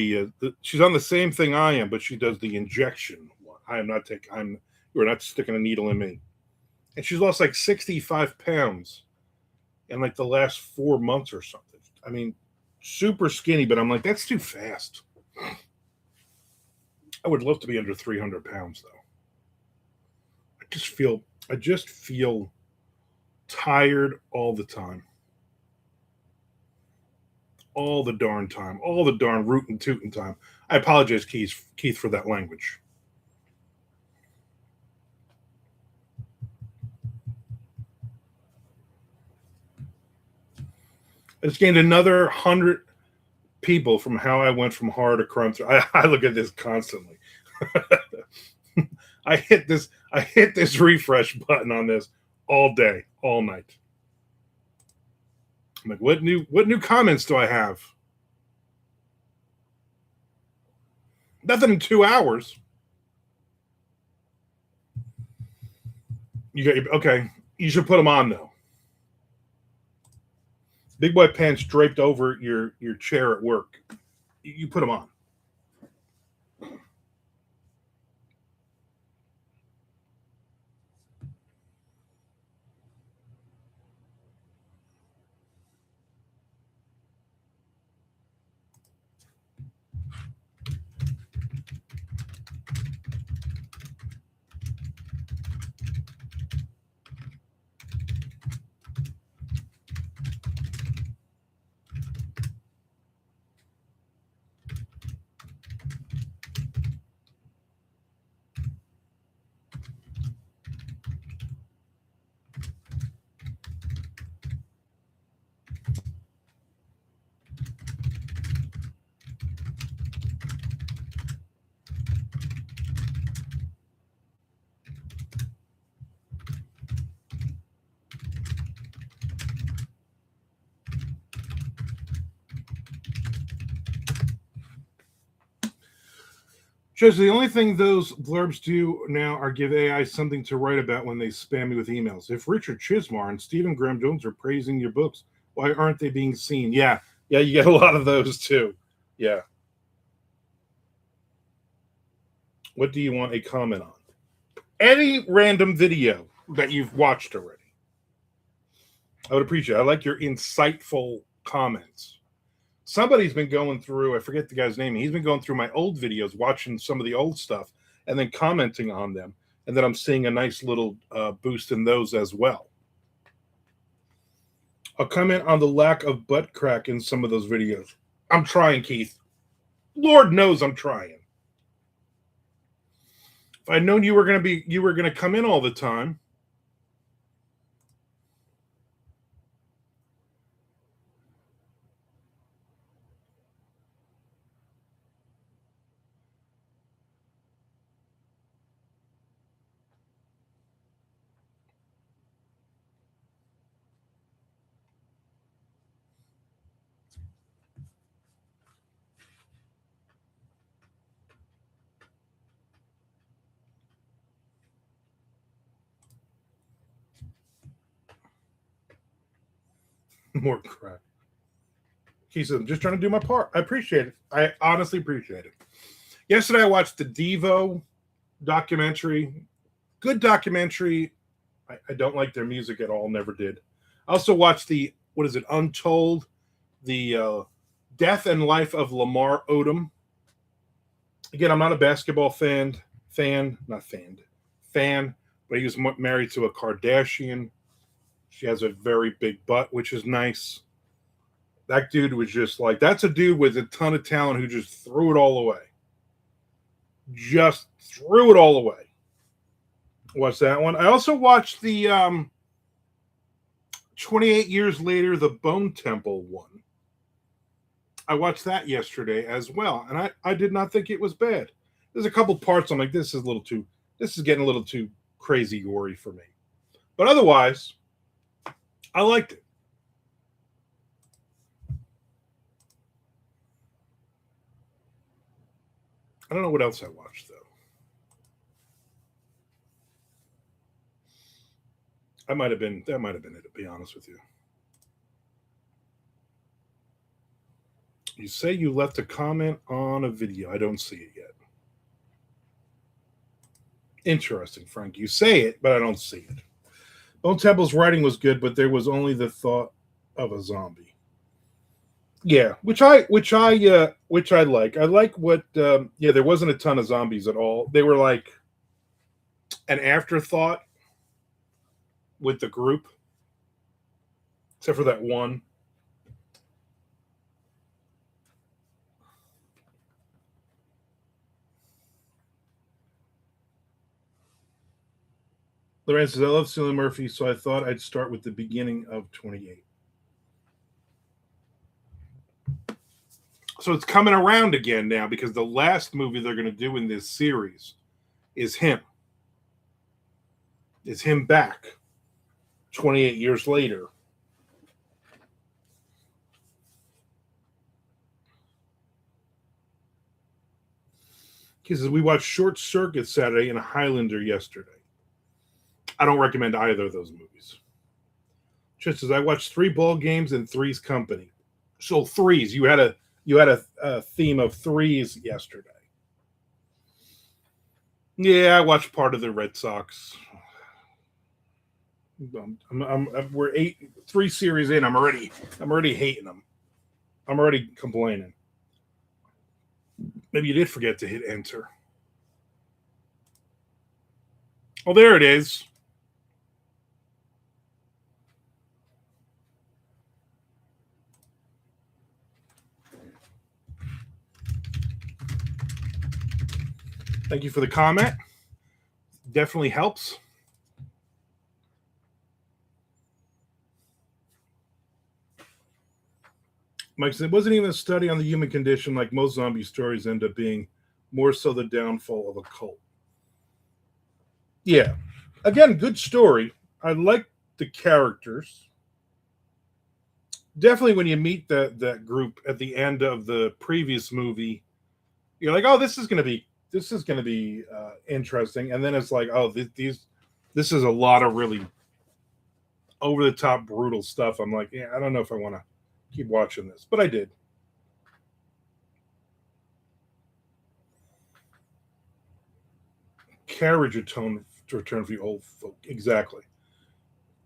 she's on the same thing I am, but she does the injection one. You're not sticking a needle in me. And she's lost like 65 pounds in like the last 4 months or something. I mean, super skinny, but I'm like, that's too fast. I would love to be under 300 pounds though. I just feel, I just feel tired all the time. All the darn time. All the darn rootin' tootin' time. I apologize, Keith, for that language. I just gained another 100 people from how I went from hard to crunch. I look at this constantly. I hit this refresh button on this all day, all night. I'm like, what new comments do I have? Nothing in 2 hours. You got okay. You should put them on though. Big boy pants draped over your chair at work. You put them on. Shows the only thing those blurbs do now are give AI something to write about when they spam me with emails. If Richard Chismar and Stephen Graham Jones are praising your books, why aren't they being seen? Yeah, you get a lot of those too. Yeah. What do you want a comment on? Any random video that you've watched already. I would appreciate it. I like your insightful comments. Somebody's been going through, I forget the guy's name, he's been going through my old videos, watching some of the old stuff, and then commenting on them. And then I'm seeing a nice little boost in those as well. I'll comment on the lack of butt crack in some of those videos. I'm trying, Keith. Lord knows I'm trying. If I'd known you were gonna come in all the time. More crack. He said, I'm just trying to do my part. I appreciate it. I honestly appreciate it. Yesterday, I watched the Devo documentary. Good documentary. I don't like their music at all. Never did. I also watched the, what is it, Untold, the death and life of Lamar Odom. Again, I'm not a basketball fan, but he was married to a Kardashian. She has a very big butt, which is nice. That dude was just like, that's a dude with a ton of talent who just threw it all away. Just threw it all away. Watched that one. I also watched the 28 years later, the Bone Temple one. I watched that yesterday as well, and I did not think it was bad. There's a couple parts I'm like, this is getting a little too crazy gory for me. But otherwise, I liked it. I don't know what else I watched though. That might have been it, to be honest with you. You say you left a comment on a video. I don't see it yet. Interesting, Frank. You say it, but I don't see it. Bone Temple's writing was good, but there was only the thought of a zombie. Yeah, which I like. I like what yeah, there wasn't a ton of zombies at all. They were like an afterthought with the group, except for that one. Lorenz says, I love Cillian Murphy, so I thought I'd start with the beginning of 28. So it's coming around again now because the last movie they're going to do in this series is him. Is him back 28 years later. He says, we watched Short Circuit Saturday and Highlander yesterday. I don't recommend either of those movies. Just as I watched 3 ball games in Three's Company. So threes, you had a theme of threes yesterday. Yeah, I watched part of the Red Sox. We're 3 series in. I'm already hating them. I'm already complaining. Maybe you did forget to hit enter. Oh, there it is. Thank you for the comment. Definitely helps. Mike said, it wasn't even a study on the human condition like most zombie stories end up being, more so the downfall of a cult. Yeah. Again, good story. I like the characters. Definitely when you meet that group at the end of the previous movie, you're like, oh, this is going to be interesting. And then it's like, oh, this is a lot of really over the top brutal stuff. I'm like, yeah, I don't know if I want to keep watching this, but I did. Carriage return for the old folk. Exactly.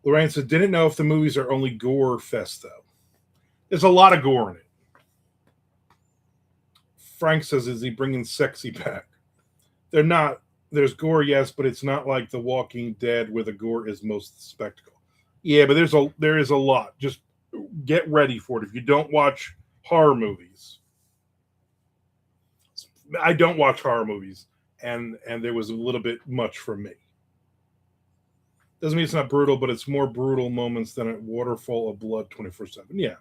Lorraine said, didn't know if the movies are only gore fest, though. There's a lot of gore in it. Frank says, is he bringing sexy back? They're not. There's gore, yes, but it's not like The Walking Dead where the gore is most spectacle. Yeah, but there is a lot. Just get ready for it. If you don't watch horror movies, I don't watch horror movies, and there was a little bit much for me. Doesn't mean it's not brutal, but it's more brutal moments than a waterfall of blood 24/7. Yeah.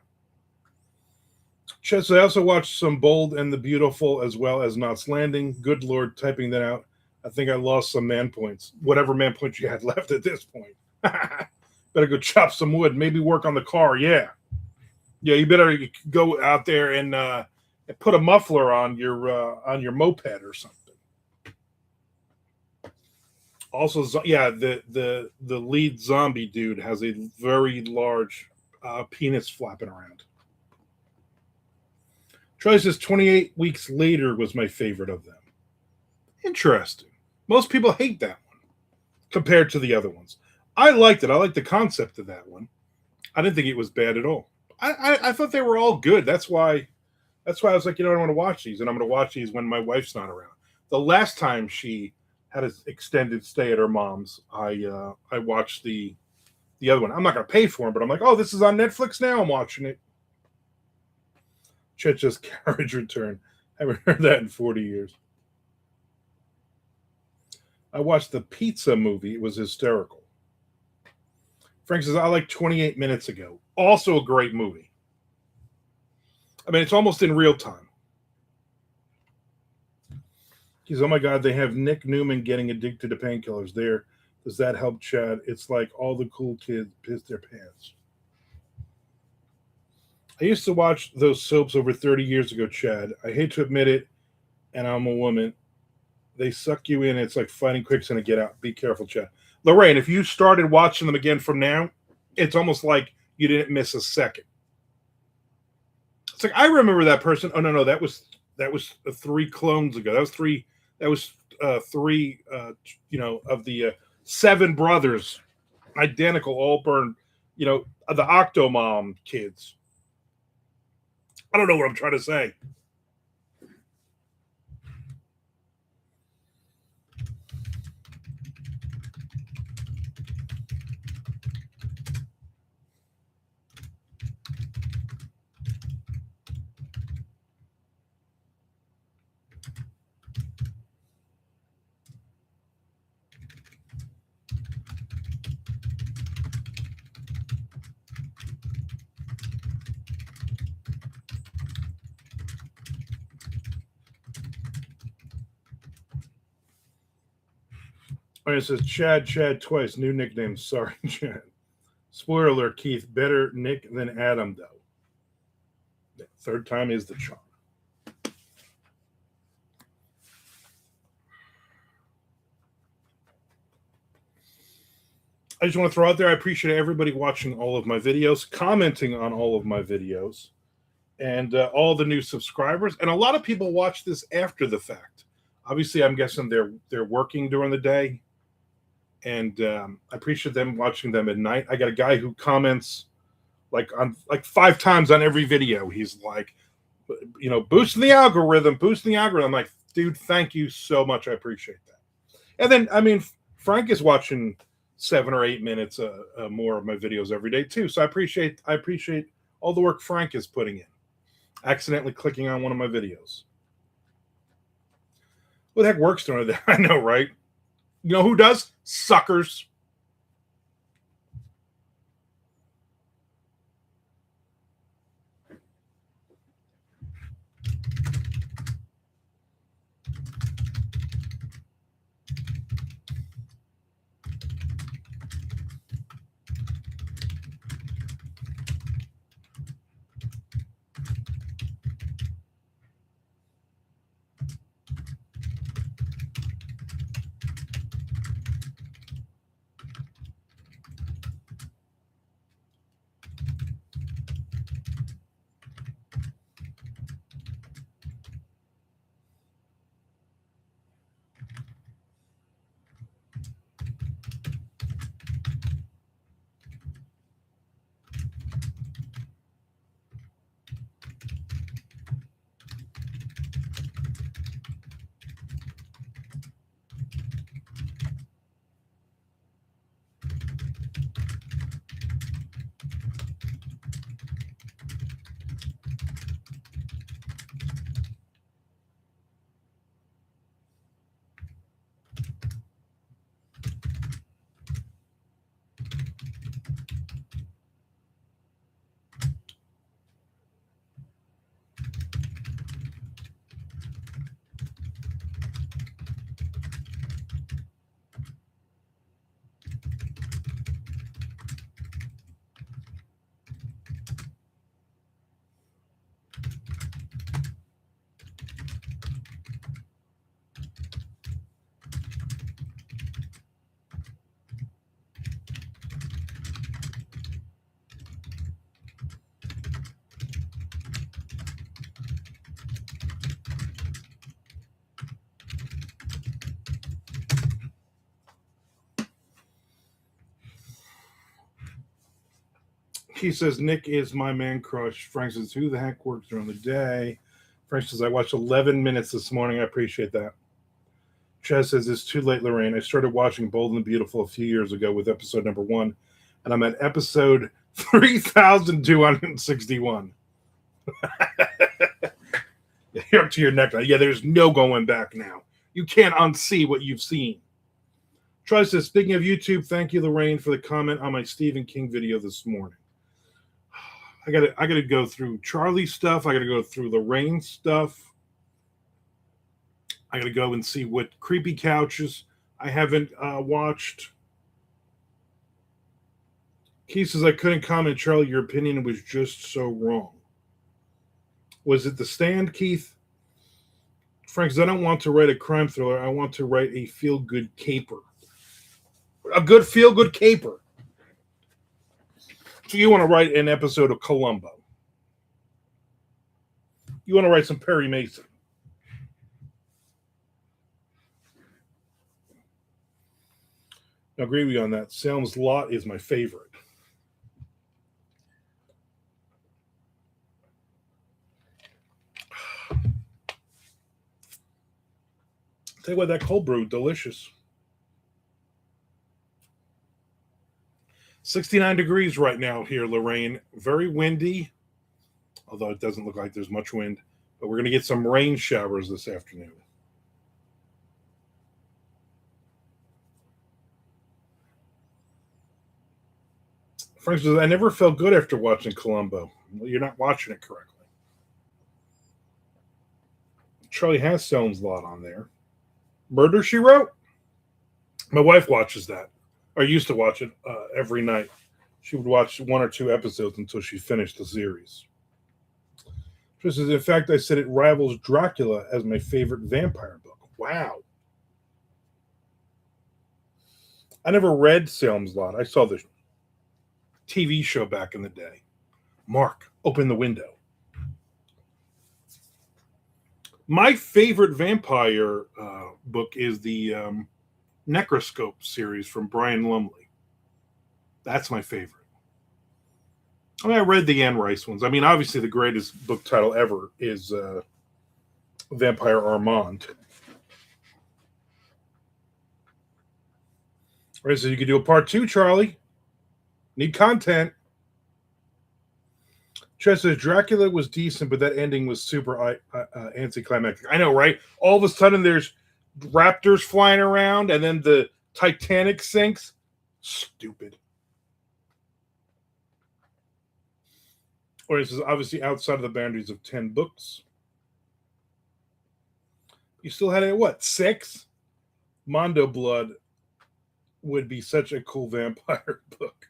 Chess, I also watched some Bold and the Beautiful as well as Knots Landing. Good Lord, typing that out. I think I lost some man points. Whatever man points you had left at this point. Better go chop some wood. Maybe work on the car. Yeah. Yeah, you better go out there and put a muffler on your moped or something. Also, yeah, the lead zombie dude has a very large penis flapping around. Troy says 28 weeks later was my favorite of them. Interesting. Most people hate that one compared to the other ones. I liked it. I liked the concept of that one. I didn't think it was bad at all. I thought they were all good. That's why I was like, I want to watch these, and I'm going to watch these when my wife's not around. The last time she had an extended stay at her mom's, I watched the other one. I'm not going to pay for it, but I'm like, oh, this is on Netflix now. I'm watching it. Chet's Carriage Return. I haven't heard that in 40 years. I watched the Pizza movie. It was hysterical. Frank says, I like 28 minutes ago. Also a great movie. I mean, it's almost in real time. He's, oh my God, they have Nick Newman getting addicted to painkillers there. Does that help, Chad? It's like all the cool kids piss their pants. I used to watch those soaps over 30 years ago, Chad. I hate to admit it, and I'm a woman. They suck you in. It's like fighting quicksand to get out. Be careful, Chad. Lorraine, if you started watching them again from now, it's almost like you didn't miss a second. It's like, I remember that person. Oh, no, that was 3 clones ago. That was three of the 7 brothers, identical, all burned, the Octomom kids. I don't know what I'm trying to say. It says Chad twice. New nickname. Sorry, Chad. Spoiler alert, Keith. Better Nick than Adam, though. Third time is the charm. I just want to throw out there, I appreciate everybody watching all of my videos, commenting on all of my videos, and all the new subscribers. And a lot of people watch this after the fact. Obviously, I'm guessing they're working during the day, and I appreciate them watching them at night. I got a guy who comments like 5 times on every video. He's like, boosting the algorithm. I'm like, dude, thank you so much. I appreciate that. And then, I mean, Frank is watching 7 or 8 minutes more of my videos every day too. So I appreciate all the work Frank is putting in. Accidentally clicking on one of my videos. What the heck works during that? I know, right? You know who does? Suckers. He says, Nick is my man crush. Frank says, who the heck works during the day? Frank says, I watched 11 minutes this morning. I appreciate that. Chaz says, it's too late, Lorraine. I started watching Bold and Beautiful a few years ago with episode number 1, and I'm at episode 3,261. You're up to your neck. Yeah, there's no going back now. You can't unsee what you've seen. Troy says, speaking of YouTube, thank you, Lorraine, for the comment on my Stephen King video this morning. I gotta go through Charlie's stuff. I gotta go through Lorraine's stuff. I gotta go and see what creepy couches I haven't watched. Keith says, I couldn't comment, Charlie. Your opinion was just so wrong. Was it The Stand, Keith? Frank says, I don't want to write a crime thriller. I want to write a feel-good caper. A good feel-good caper. So you want to write an episode of Columbo. You want to write some Perry Mason. I agree with you on that. Salem's Lot is my favorite. Tell you what, that cold brew, delicious. 69 degrees right now here, Lorraine. Very windy, although it doesn't look like there's much wind. But we're going to get some rain showers this afternoon. Frank says, I never felt good after watching Columbo. Well, you're not watching it correctly. Charlie has Soames' Lot on there. Murder, She Wrote? My wife watches that. Or used to watch it every night. She would watch one or two episodes until she finished the series. She says, in fact, I said it rivals Dracula as my favorite vampire book. Wow. I never read Salem's Lot. I saw the TV show back in the day. Mark, open the window. My favorite vampire book is the Necroscope series from Brian Lumley. That's my favorite. I mean, I read the Anne Rice ones. I mean, obviously, the greatest book title ever is Vampire Armand. Right, so you could do a part 2, Charlie. Need content. Chess says Dracula was decent, but that ending was super anticlimactic. I know, right? All of a sudden, there's raptors flying around, and then the Titanic sinks. Stupid. Or this is obviously outside of the boundaries of 10 books. You still had it at what? 6? Mondo Blood would be such a cool vampire book.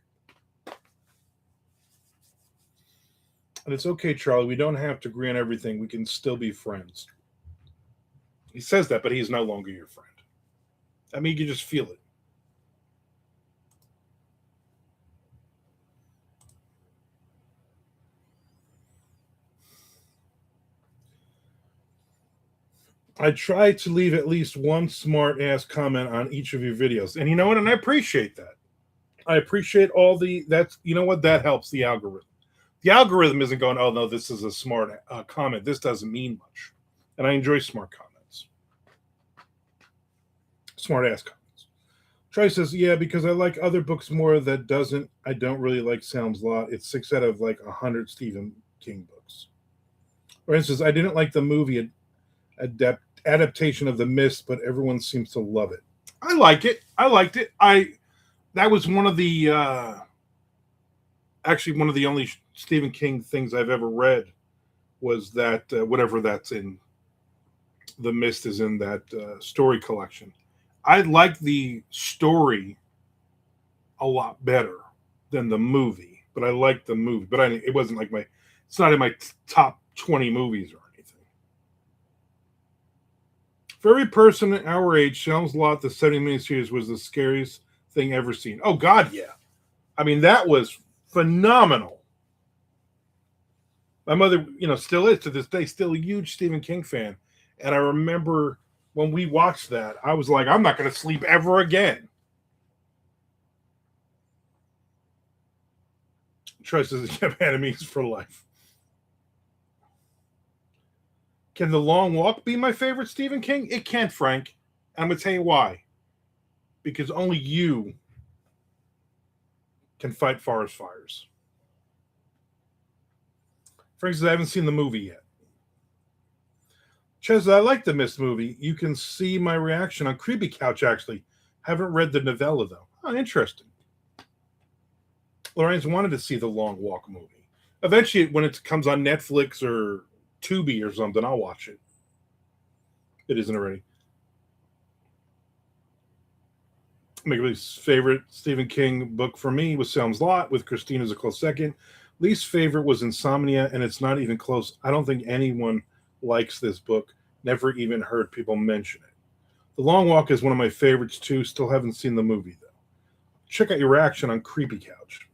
And it's okay, Charlie. We don't have to agree on everything. We can still be friends. He says that, but he's no longer your friend. I mean, you can just feel it. I try to leave at least one smart ass comment on each of your videos. And you know what? And I appreciate that. I appreciate all that's, you know what? That helps the algorithm. The algorithm isn't going, oh, no, this is a smart comment. This doesn't mean much. And I enjoy smart comments. Smart ass comments. Troy says, yeah, because I like other books more I don't really like Salem's Lot. It's 6 out of like 100 Stephen King books. For instance, I didn't like the movie adaptation of The Mist, but everyone seems to love it. I like it. I liked it. That was one of the actually one of the only Stephen King things I've ever read was that whatever that's in The Mist is in that story collection. I like the story a lot better than the movie, but I liked the movie. But it wasn't like it's not in my top 20 movies or anything. For every person our age, Salem's Lot, the 70 miniseries was the scariest thing ever seen. Oh, God, yeah. I mean, that was phenomenal. My mother, still is to this day, still a huge Stephen King fan. And I remember when we watched that, I was like, I'm not going to sleep ever again. Troy says, you have enemies for life. Can The Long Walk be my favorite Stephen King? It can't, Frank. And I'm going to tell you why. Because only you can fight forest fires. Frank says, I haven't seen the movie yet. Ches, I like the Mist movie. You can see my reaction on Creepy Couch, actually. Haven't read the novella, though. Oh, interesting. Lorraine's wanted to see the Long Walk movie. Eventually, when it comes on Netflix or Tubi or something, I'll watch it. It isn't already. My least favorite Stephen King book for me was Salem's Lot, with Christine as a close second. Least favorite was Insomnia, and it's not even close. I don't think anyone likes this book. Never even heard people mention it. The Long Walk is one of my favorites, too. Still haven't seen the movie, though. Check out your reaction on Creepy Couch.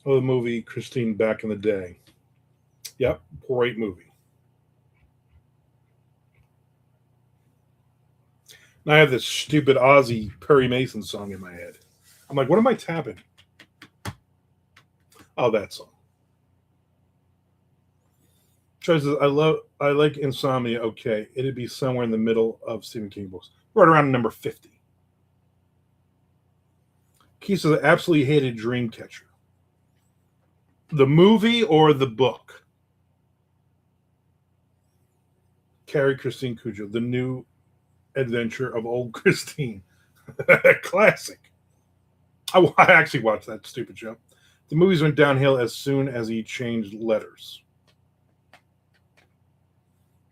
Oh, the movie Christine back in the day. Yep, great movie. And I have this stupid Aussie Perry Mason song in my head. I'm like, what am I tapping? Oh, that song. Choices. I like Insomnia. Okay, it'd be somewhere in the middle of Stephen King books, right around number 50. Keith says, I absolutely hated Dreamcatcher. The movie or the book? Carrie Christine Cujo, The New Adventure of Old Christine. Classic. I actually watched that stupid show. The movies went downhill as soon as he changed letters.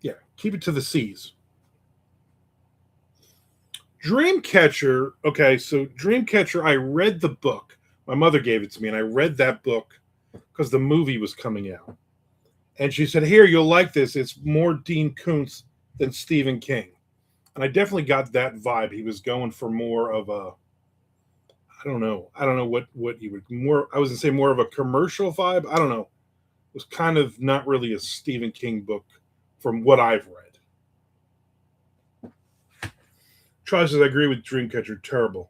Yeah, keep it to the C's. Dreamcatcher. Okay, so Dreamcatcher, I read the book. My mother gave it to me, and I read that book because the movie was coming out. And she said, here, you'll like this. It's more Dean Koontz than Stephen King. And I definitely got that vibe. He was going for more of a, I don't know. I don't know what you would more, I was going to say more of a commercial vibe. I don't know. It was kind of not really a Stephen King book from what I've read. Charles says, I agree with Dreamcatcher. Terrible.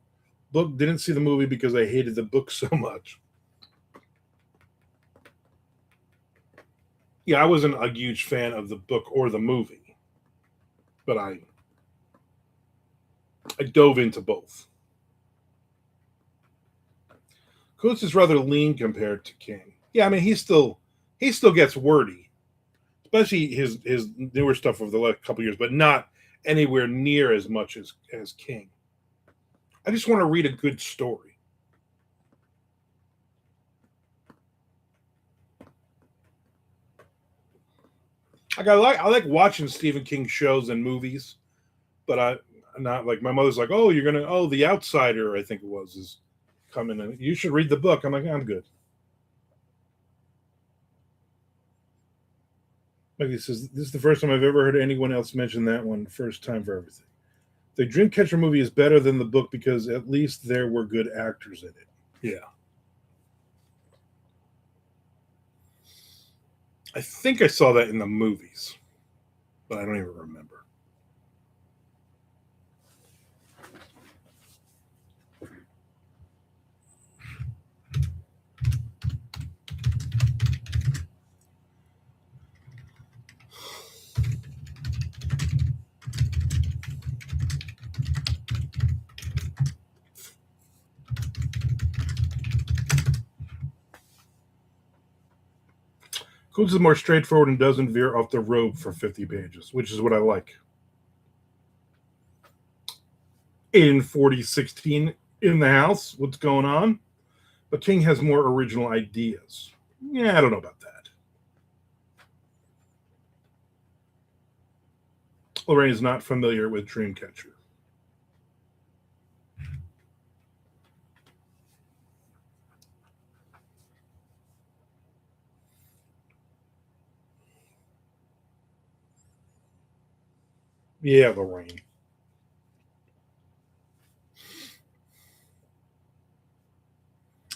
Book, didn't see the movie because I hated the book so much. Yeah, I wasn't a huge fan of the book or the movie, but I dove into both. Coates is rather lean compared to King. Yeah, I mean he still gets wordy, especially his newer stuff over the last couple years, but not anywhere near as much as King. I just want to read a good story. Like I like watching Stephen King shows and movies, but I not like my mother's like, oh, you're gonna The Outsider, I think it was, is coming and you should read the book. I'm like, I'm good. Like he says, this is the first time I've ever heard anyone else mention that one. First time for everything. The Dreamcatcher movie is better than the book because at least there were good actors in it. Yeah. I think I saw that in the movies, but I don't even remember. Coons is more straightforward and doesn't veer off the road for 50 pages, which is what I like. In 4016 in the house, what's going on? But King has more original ideas. Yeah, I don't know about that. Lorraine is not familiar with Dreamcatcher. Yeah, Lorraine.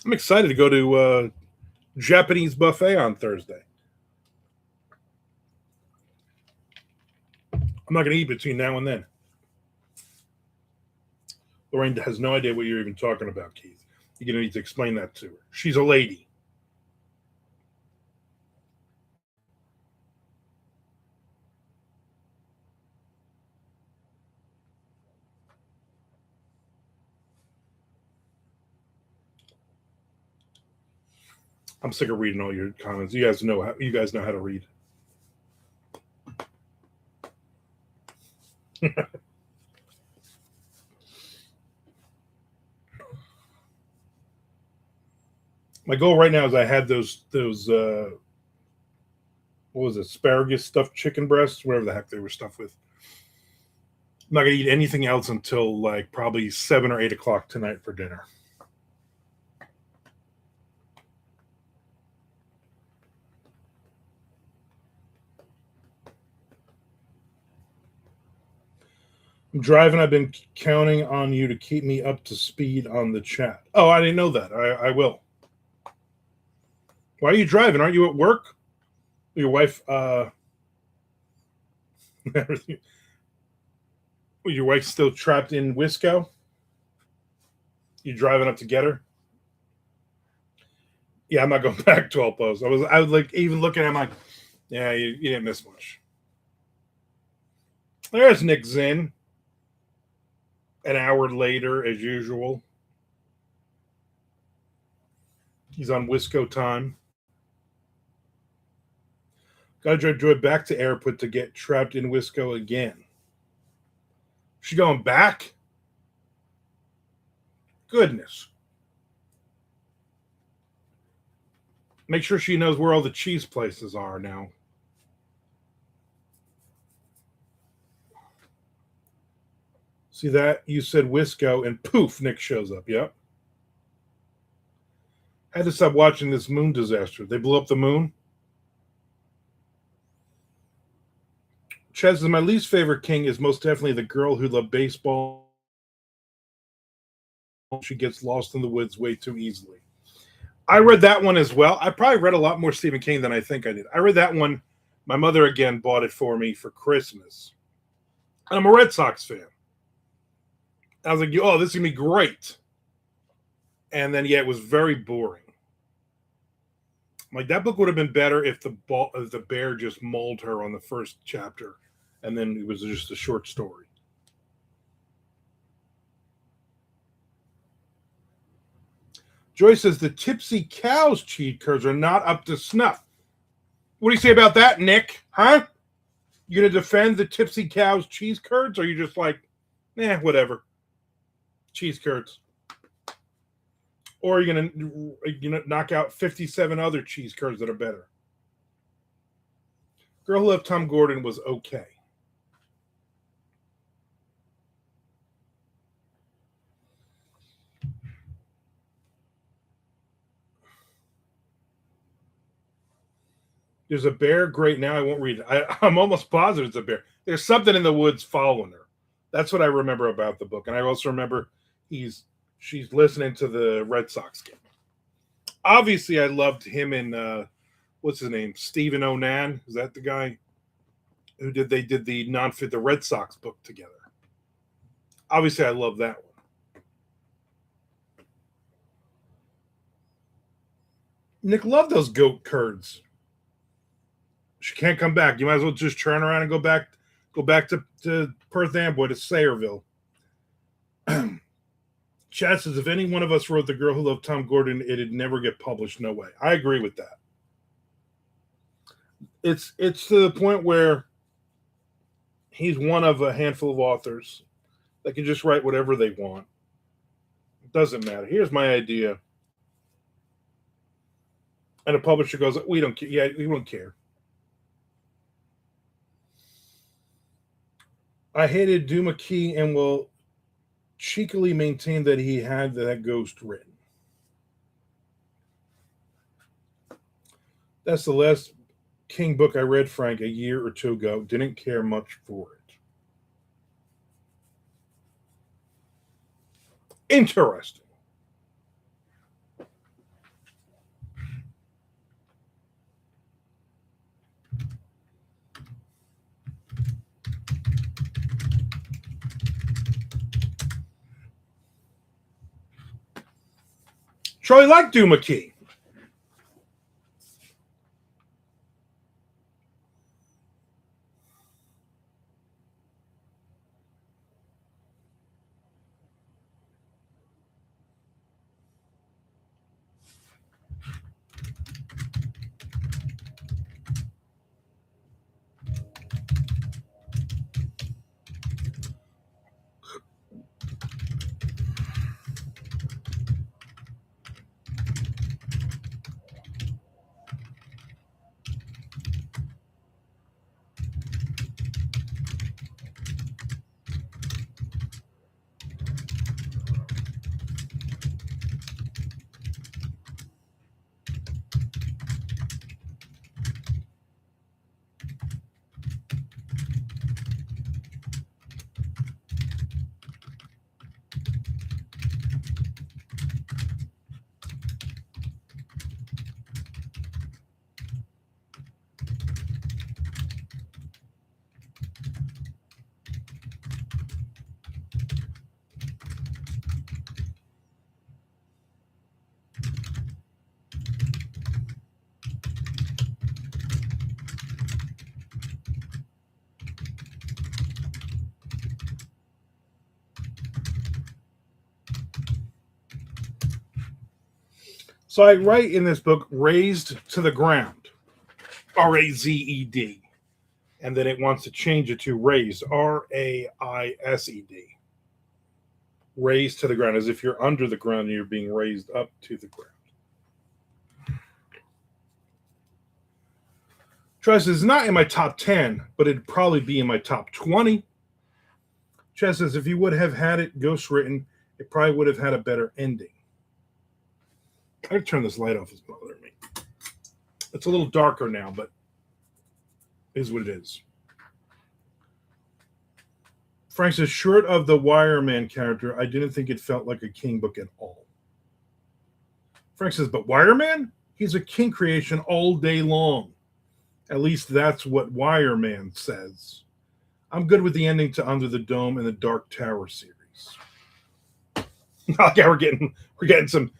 I'm excited to go to Japanese buffet on Thursday. I'm not going to eat between now and then. Lorraine has no idea what you're even talking about, Keith. You're going to need to explain that to her. She's a lady. I'm sick of reading all your comments. You guys know how to read. My goal right now is I had those what was it, asparagus stuffed chicken breasts, whatever the heck they were stuffed with. I'm not gonna eat anything else until like probably 7 or 8 o'clock tonight for dinner. I'm driving. I've been counting on you to keep me up to speed on the chat. Oh, I didn't know that. I will. Why are you driving? Aren't you at work? Your wife, Your wife's still trapped in Wisco? You driving up to get her? Yeah, I'm not going back 12 posts. I was like even looking at him like, yeah, you didn't miss much. There's Nick Zinn. An hour later, as usual. He's on Wisco time. Got to drive Joy back to airport to get trapped in Wisco again. She going back? Goodness. Make sure she knows where all the cheese places are now. See that? You said Wisco, and poof, Nick shows up. Yep. Had to stop watching this moon disaster. They blew up the moon. Ches says, my least favorite king is most definitely the girl who loved baseball. She gets lost in the woods way too easily. I read that one as well. I probably read a lot more Stephen King than I think I did. I read that one. My mother, again, bought it for me for Christmas. And I'm a Red Sox fan. I was like, oh, this is going to be great. And then, yeah, it was very boring. Like, that book would have been better if the bear just mauled her on the first chapter. And then it was just a short story. Joyce says the Tipsy Cows cheat codes are not up to snuff. What do you say about that, Nick? Huh? You gonna defend the Tipsy Cows cheese curds, or are you just like, whatever? Cheese curds. Or are you gonna knock out 57 other cheese curds that are better? Girl Who Loved Tom Gordon was okay. There's a bear. Great. Now I won't read it. I'm almost positive it's a bear. There's something in the woods following her. That's what I remember about the book. And I also remember she's listening to the Red Sox game. Obviously, I loved him in what's his name? Stephen Onan. Is that the guy who they did the Red Sox book together? Obviously, I love that one. Nick loved those goat curds. She can't come back. You might as well just turn around and go back to Perth Amboy to Sayreville. Chad says, if any one of us wrote The Girl Who Loved Tom Gordon, it'd never get published. No way. I agree with that. It's to the point where he's one of a handful of authors that can just write whatever they want. It doesn't matter. Here's my idea. And a publisher goes, we don't care. Yeah, we don't care. I hated Duma Key and will cheekily maintain that he had that ghost written. That's the last King book I read, Frank, a year or two ago. Didn't care much for it. Interesting. Charlie liked Duma Key. So I write in this book, raised to the ground, R-A-Z-E-D. And then it wants to change it to raised, R-A-I-S-E-D. Raised to the ground, as if you're under the ground and you're being raised up to the ground. Chess is not in my top 10, but it'd probably be in my top 20. Chess says, if you would have had it ghostwritten, it probably would have had a better ending. I gotta turn this light off, it's bothering me. It's a little darker now, but it is what it is. Frank says, short of the Wireman character, I didn't think it felt like a King book at all. Frank says, but Wireman? He's a King creation all day long. At least that's what Wireman says. I'm good with the ending to Under the Dome and the Dark Tower series. Okay, we're getting some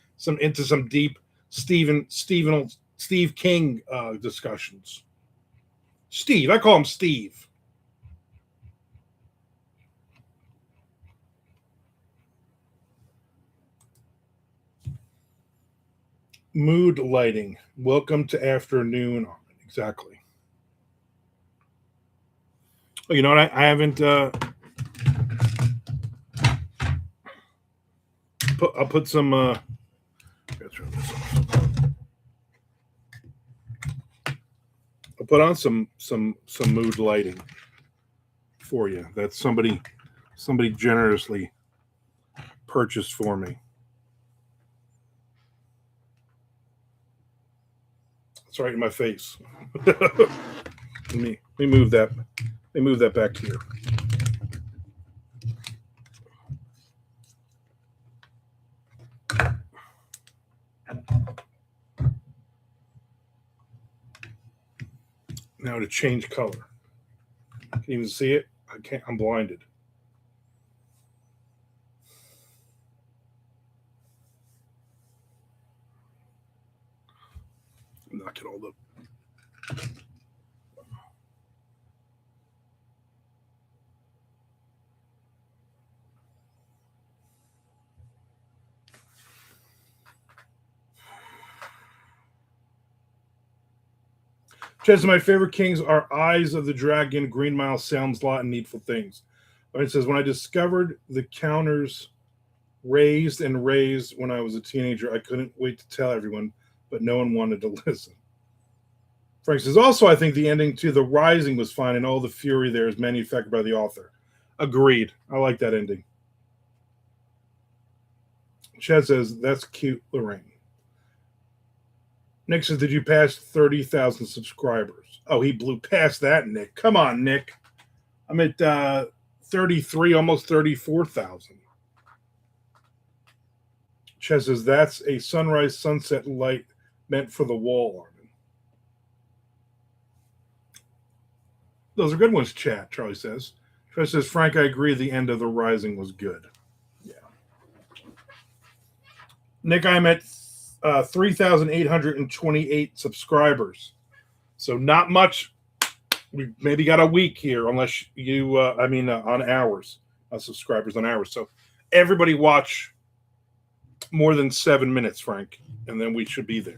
into some deep Steve King discussions. Steve, I call him Steve. Mood lighting. Welcome to afternoon. Exactly. Oh, you know what? I haven't. I'll put some. I'll put on some mood lighting for you. That somebody generously purchased for me. It's right in my face. let me move that. Let me move that back here. Now to change color. Can you even see it? I can't. I'm blinded. Knock it all up. Says my favorite kings are Eyes of the Dragon, Green Mile, Sounds Lot, and Needful Things. It says when I discovered the counters raised when I was a teenager, I couldn't wait to tell everyone, but no one wanted to listen. Frank says also I think the ending to The Rising was fine, and all the fury there is manufactured by the author. Agreed. I like that ending. Chad says that's cute, Lorraine. Nick says, did you pass 30,000 subscribers? Oh, he blew past that, Nick. Come on, Nick. I'm at 33, almost 34,000. Chez says, that's a sunrise sunset light meant for the wall, Armin. Those are good ones, chat, Charlie says. Chez says, Frank, I agree the end of The Rising was good. Yeah. Nick, I'm at 3,828 subscribers. So not much. We maybe got a week here, unless you, on hours, subscribers on hours. So everybody watch more than 7 minutes, Frank, and then we should be there.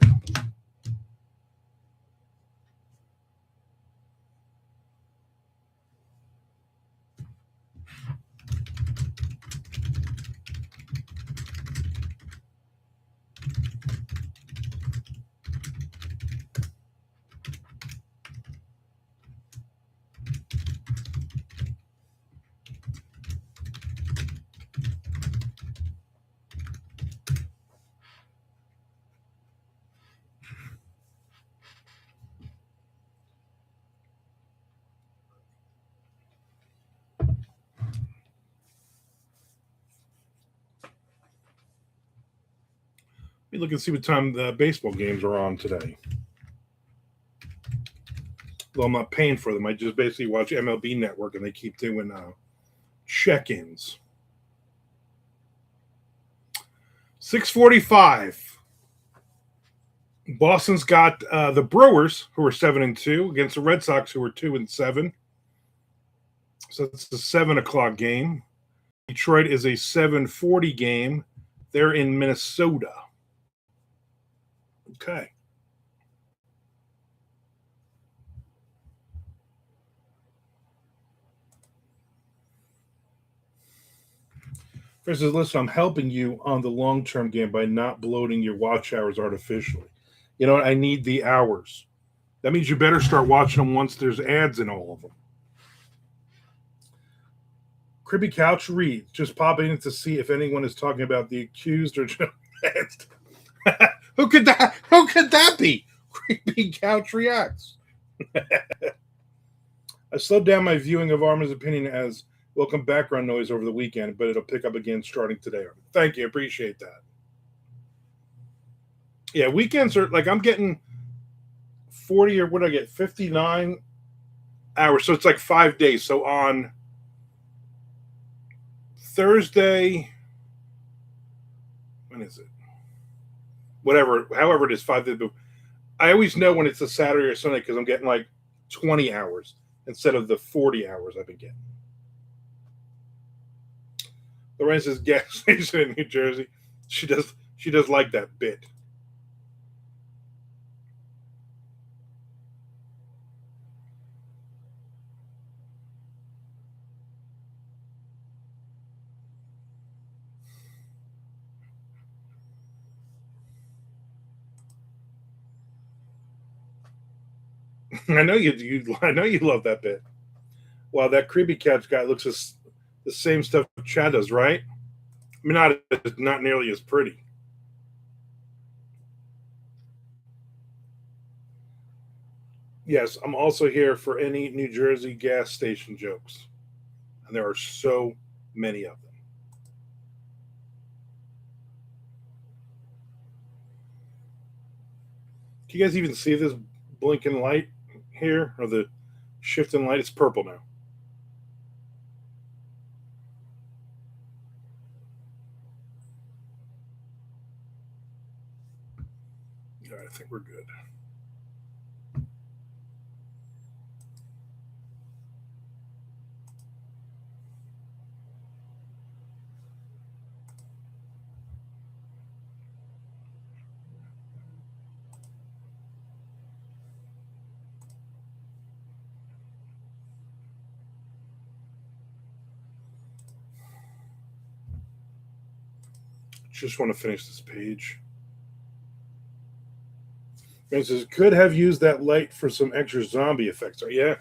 Let me look and see what time the baseball games are on today. Well, I'm not paying for them. I just basically watch MLB Network, and they keep doing check-ins. 6:45. Boston's got the Brewers, who are 7-2, against the Red Sox, who are 2-7. So it's a 7:00 game. Detroit is a 7:40 game. They're in Minnesota. Okay. For instance, listen, I'm helping you on the long term game by not bloating your watch hours artificially. You know what? I need the hours. That means you better start watching them once there's ads in all of them. Cribby Couch reads, just popping in to see if anyone is talking about the accused or just. Who could that be? Creepy Couch reacts. I slowed down my viewing of Armand's opinion as welcome background noise over the weekend, but it'll pick up again starting today. Thank you, appreciate that. Yeah, weekends are like I'm getting 40 or what do I get? 59 hours. So it's like 5 days. So on Thursday, when is it? Whatever, however it is, 5 days. I always know when it's a Saturday or Sunday because I'm getting like 20 hours instead of the 40 hours I've been getting. Lorraine says gas station in New Jersey. She does like that bit. I know you love that bit. Well, that creepy catch guy looks the same stuff Chad does, right? I mean, not nearly as pretty. Yes, I'm also here for any New Jersey gas station jokes, and there are so many of them. Can you guys even see this blinking light here, or the shifting light? It's purple now. Yeah, I think we're good. Just want to finish this page. It says could have used that light for some extra zombie effects. Oh, yeah,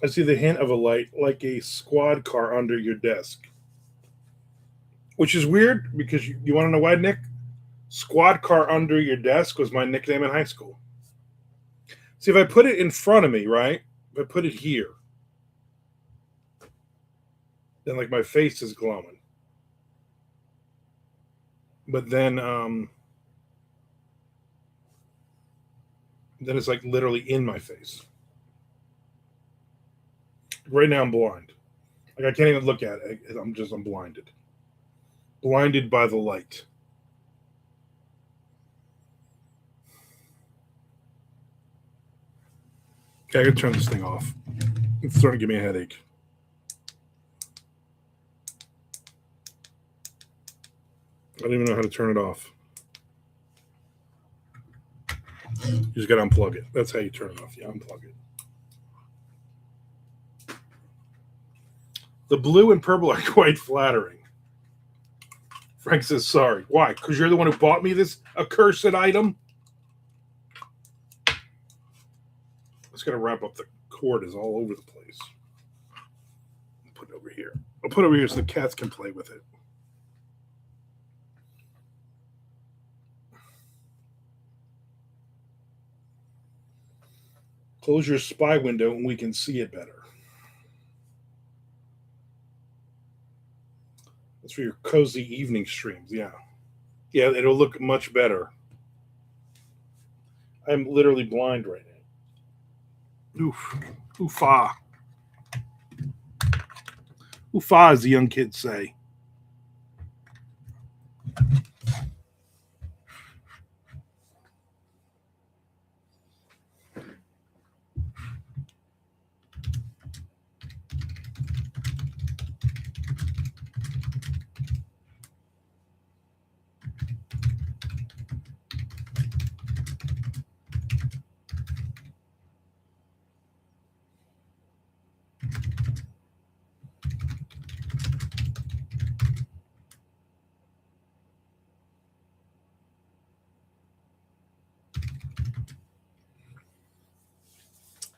I see the hint of a light like a squad car under your desk, which is weird because you want to know why, Nick? Squad car under your desk was my nickname in high school. See, if I put it in front of me, right? If I put it here, then like my face is glowing. But then it's like literally in my face. Right now I'm blind. Like I can't even look at it. I'm blinded. Blinded by the light. Okay, I gotta turn this thing off. It's starting to give me a headache. I don't even know how to turn it off. You just gotta unplug it. That's how you turn it off. Yeah, unplug it. The blue and purple are quite flattering. Frank says sorry. Why? Because you're the one who bought me this accursed item? It's gonna wrap up. The cord is all over the place. I'll put it over here. I'll put it over here so the cats can play with it. Close your spy window and we can see it better. That's for your cozy evening streams. Yeah. Yeah, it'll look much better. I'm literally blind right now. Oof. Oofa. Oofa, as the young kids say.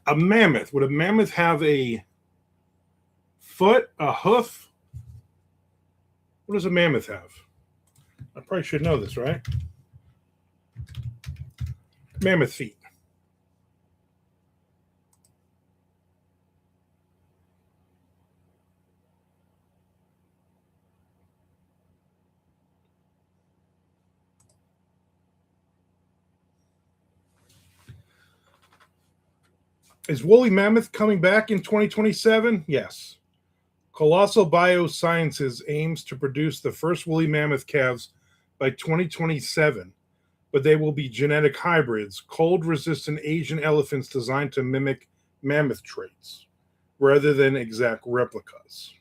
A mammoth. Would a mammoth have a foot, a hoof? What does a mammoth have? I probably should know this, right? Mammoth feet. Is woolly mammoth coming back in 2027? Yes. Colossal Biosciences aims to produce the first woolly mammoth calves by 2027, but they will be genetic hybrids, cold resistant Asian elephants designed to mimic mammoth traits rather than exact replicas.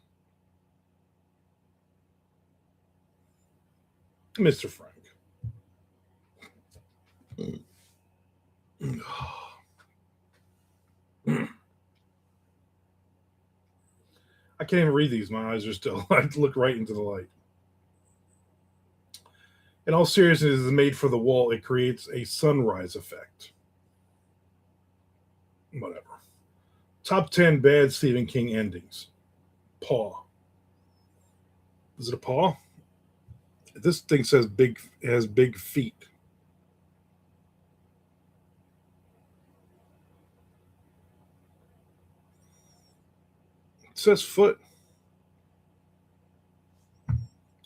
Mr. Frank. I can't even read these. My eyes are still, I look right into the light. In all seriousness, it is made for the wall. It creates a sunrise effect. Whatever. Top 10 bad Stephen King endings. Paw. Is it a paw? This thing says big, has big feet. It says foot.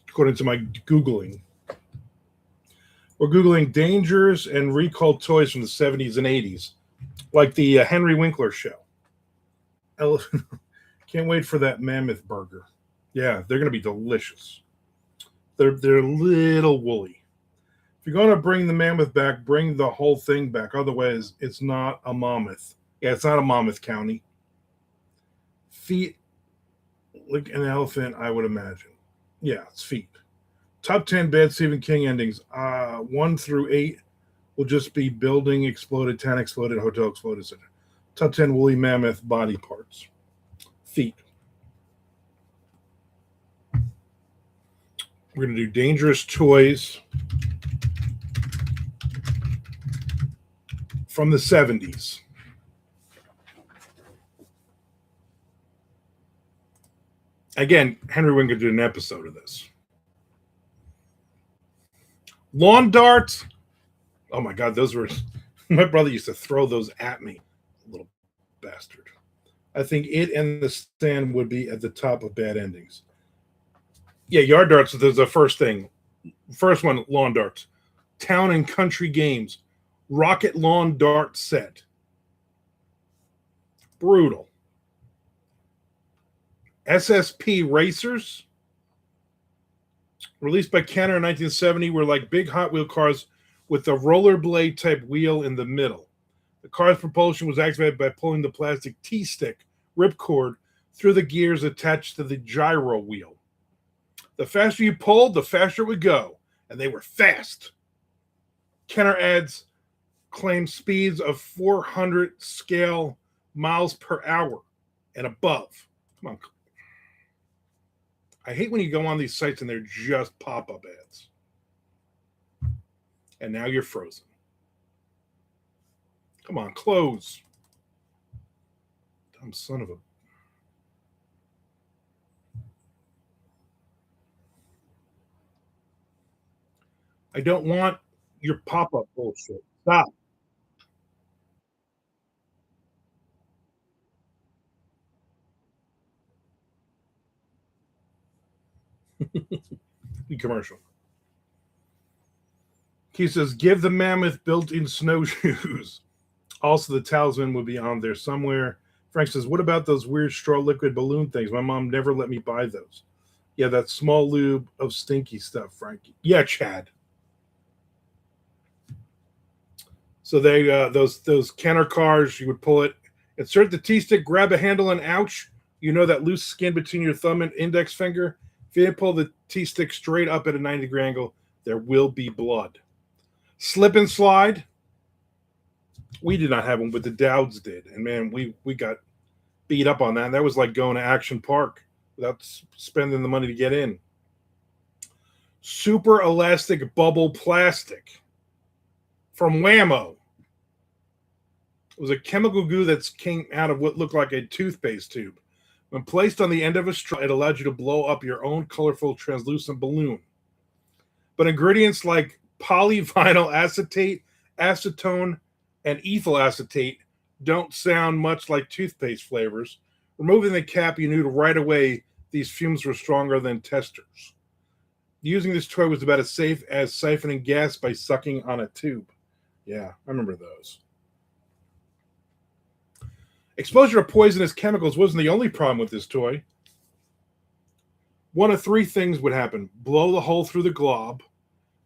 According to my Googling. We're Googling dangers and recalled toys from the 70s and 80s, like the Henry Winkler show. Can't wait for that mammoth burger. Yeah, they're going to be delicious. They're a little woolly. If you're going to bring the mammoth back, bring the whole thing back. Otherwise, it's not a mammoth. Yeah, it's not a mammoth county. Feet like an elephant, I would imagine. Yeah, it's feet. Top 10 bad Stephen King endings. 1 through 8 will just be building exploded, town exploded, hotel exploded. Top 10 woolly mammoth body parts. Feet. We're going to do dangerous toys from the 70s. Again, Henry Winkler did an episode of this. Lawn darts. Oh my God, those were. My brother used to throw those at me, little bastard. I think it and the stand would be at the top of bad endings. Yeah, yard darts is the first thing. First one, lawn darts. Town and country games. Rocket lawn dart set. Brutal. SSP racers. Released by Kenner in 1970, were like big Hot Wheel cars with a rollerblade type wheel in the middle. The car's propulsion was activated by pulling the plastic T-stick ripcord through the gears attached to the gyro wheel. The faster you pulled, the faster it would go, and they were fast. Kenner adds claimed speeds of 400 scale miles per hour and above. Come on. I hate when you go on these sites and they're just pop-up ads. And now you're frozen. Come on, close. Dumb son of a. I don't want your pop-up bullshit. Stop. The commercial. He says, give the mammoth built-in snowshoes. Also, the talisman would be on there somewhere. Frank says, what about those weird straw liquid balloon things? My mom never let me buy those. Yeah, that small lube of stinky stuff, Frankie. Yeah, Chad. So they those Kenner cars, you would pull it, insert the T-stick, grab a handle, and ouch, you know that loose skin between your thumb and index finger. If you didn't pull the T-stick straight up at a 90-degree angle, there will be blood. Slip and slide. We did not have one, but the Dowds did, and man, we got beat up on that. That was like going to Action Park without spending the money to get in. Super elastic bubble plastic from Whammo. It was a chemical goo that came out of what looked like a toothpaste tube. When placed on the end of a straw, it allowed you to blow up your own colorful translucent balloon. But ingredients like polyvinyl acetate, acetone, and ethyl acetate don't sound much like toothpaste flavors. Removing the cap, you knew right away these fumes were stronger than testers. Using this toy was about as safe as siphoning gas by sucking on a tube. Yeah, I remember those. Exposure to poisonous chemicals wasn't the only problem with this toy. One of three things would happen: blow the hole through the glob.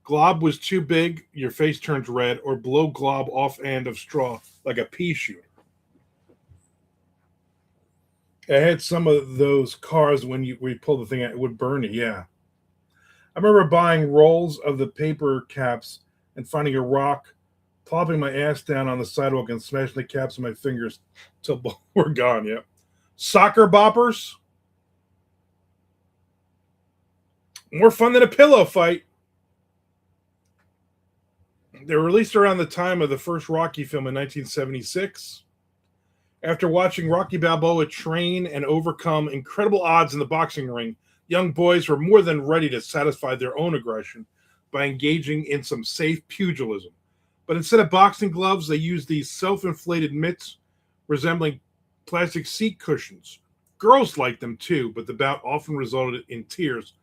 Glob was too big, your face turns red, or blow glob off end of straw like a pea shooter. I had some of those cars when we pull the thing out, it would burn you, yeah. I remember buying rolls of the paper caps and finding a rock, plopping my ass down on the sidewalk and smashing the caps with my fingers till both were gone, yeah. Soccer boppers? More fun than a pillow fight. They were released around the time of the first Rocky film in 1976. After watching Rocky Balboa train and overcome incredible odds in the boxing ring, young boys were more than ready to satisfy their own aggression by engaging in some safe pugilism. But instead of boxing gloves, they used these self-inflated mitts resembling plastic seat cushions. Girls liked them too, but the bout often resulted in tears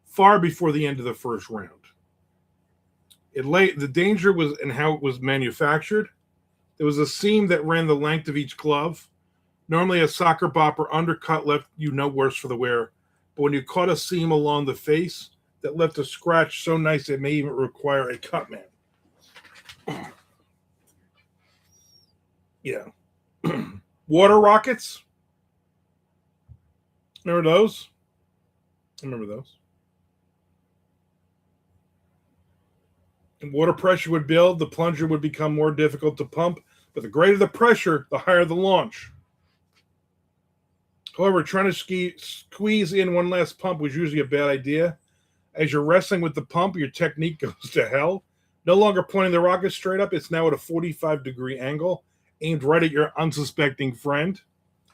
far before the end of the first round. The danger was in how it was manufactured. There was a seam that ran the length of each glove. Normally, a soccer bopper undercut left you no worse for the wearer. But when you caught a seam along the face, that left a scratch so nice it may even require a cut man. Yeah. Water rockets. Remember those? I remember those. And water pressure would build. The plunger would become more difficult to pump. But the greater the pressure, the higher the launch. However, trying to squeeze in one last pump was usually a bad idea. As you're wrestling with the pump, your technique goes to hell. No longer pointing the rocket straight up, it's now at a 45-degree angle, aimed right at your unsuspecting friend.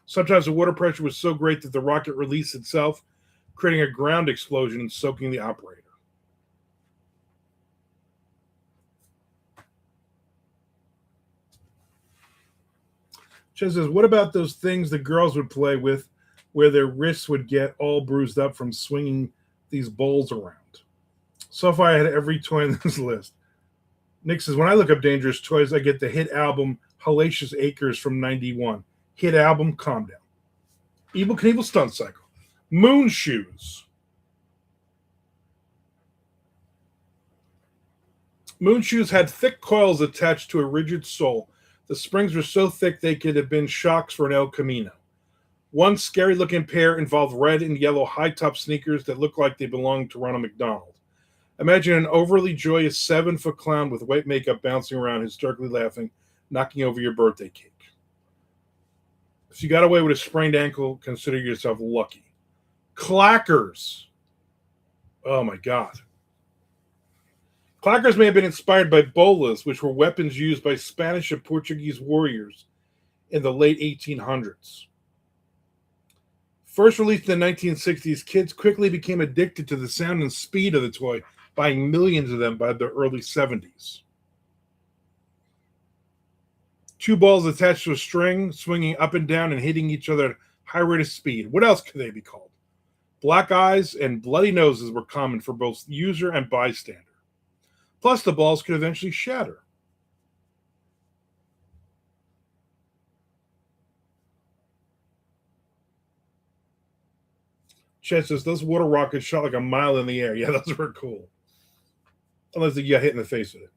Sometimes the water pressure was so great that the rocket released itself, creating a ground explosion and soaking the operator. Chen says, what about those things the girls would play with where their wrists would get all bruised up from swinging these bowls around? So far, I had every toy on this list. Nick says, when I look up dangerous toys, I get the hit album Hellacious Acres from 91. Hit album, calm down. Evil Knievel Stunt Cycle. Moon shoes. Moon shoes had thick coils attached to a rigid sole. The springs were so thick they could have been shocks for an El Camino. One scary-looking pair involved red and yellow high-top sneakers that looked like they belonged to Ronald McDonald. Imagine an overly joyous 7-foot clown with white makeup bouncing around, hysterically laughing, knocking over your birthday cake. If you got away with a sprained ankle, consider yourself lucky. Clackers. Oh, my God. Clackers may have been inspired by bolas, which were weapons used by Spanish and Portuguese warriors in the late 1800s. First released in the 1960s, kids quickly became addicted to the sound and speed of the toy, buying millions of them by the early 70s. Two balls attached to a string, swinging up and down and hitting each other at high rate of speed. What else could they be called? Black eyes and bloody noses were common for both user and bystander. Plus, the balls could eventually shatter. Chet says, those water rockets shot like a mile in the air. Yeah, those were cool. Unless you got hit in the face with it.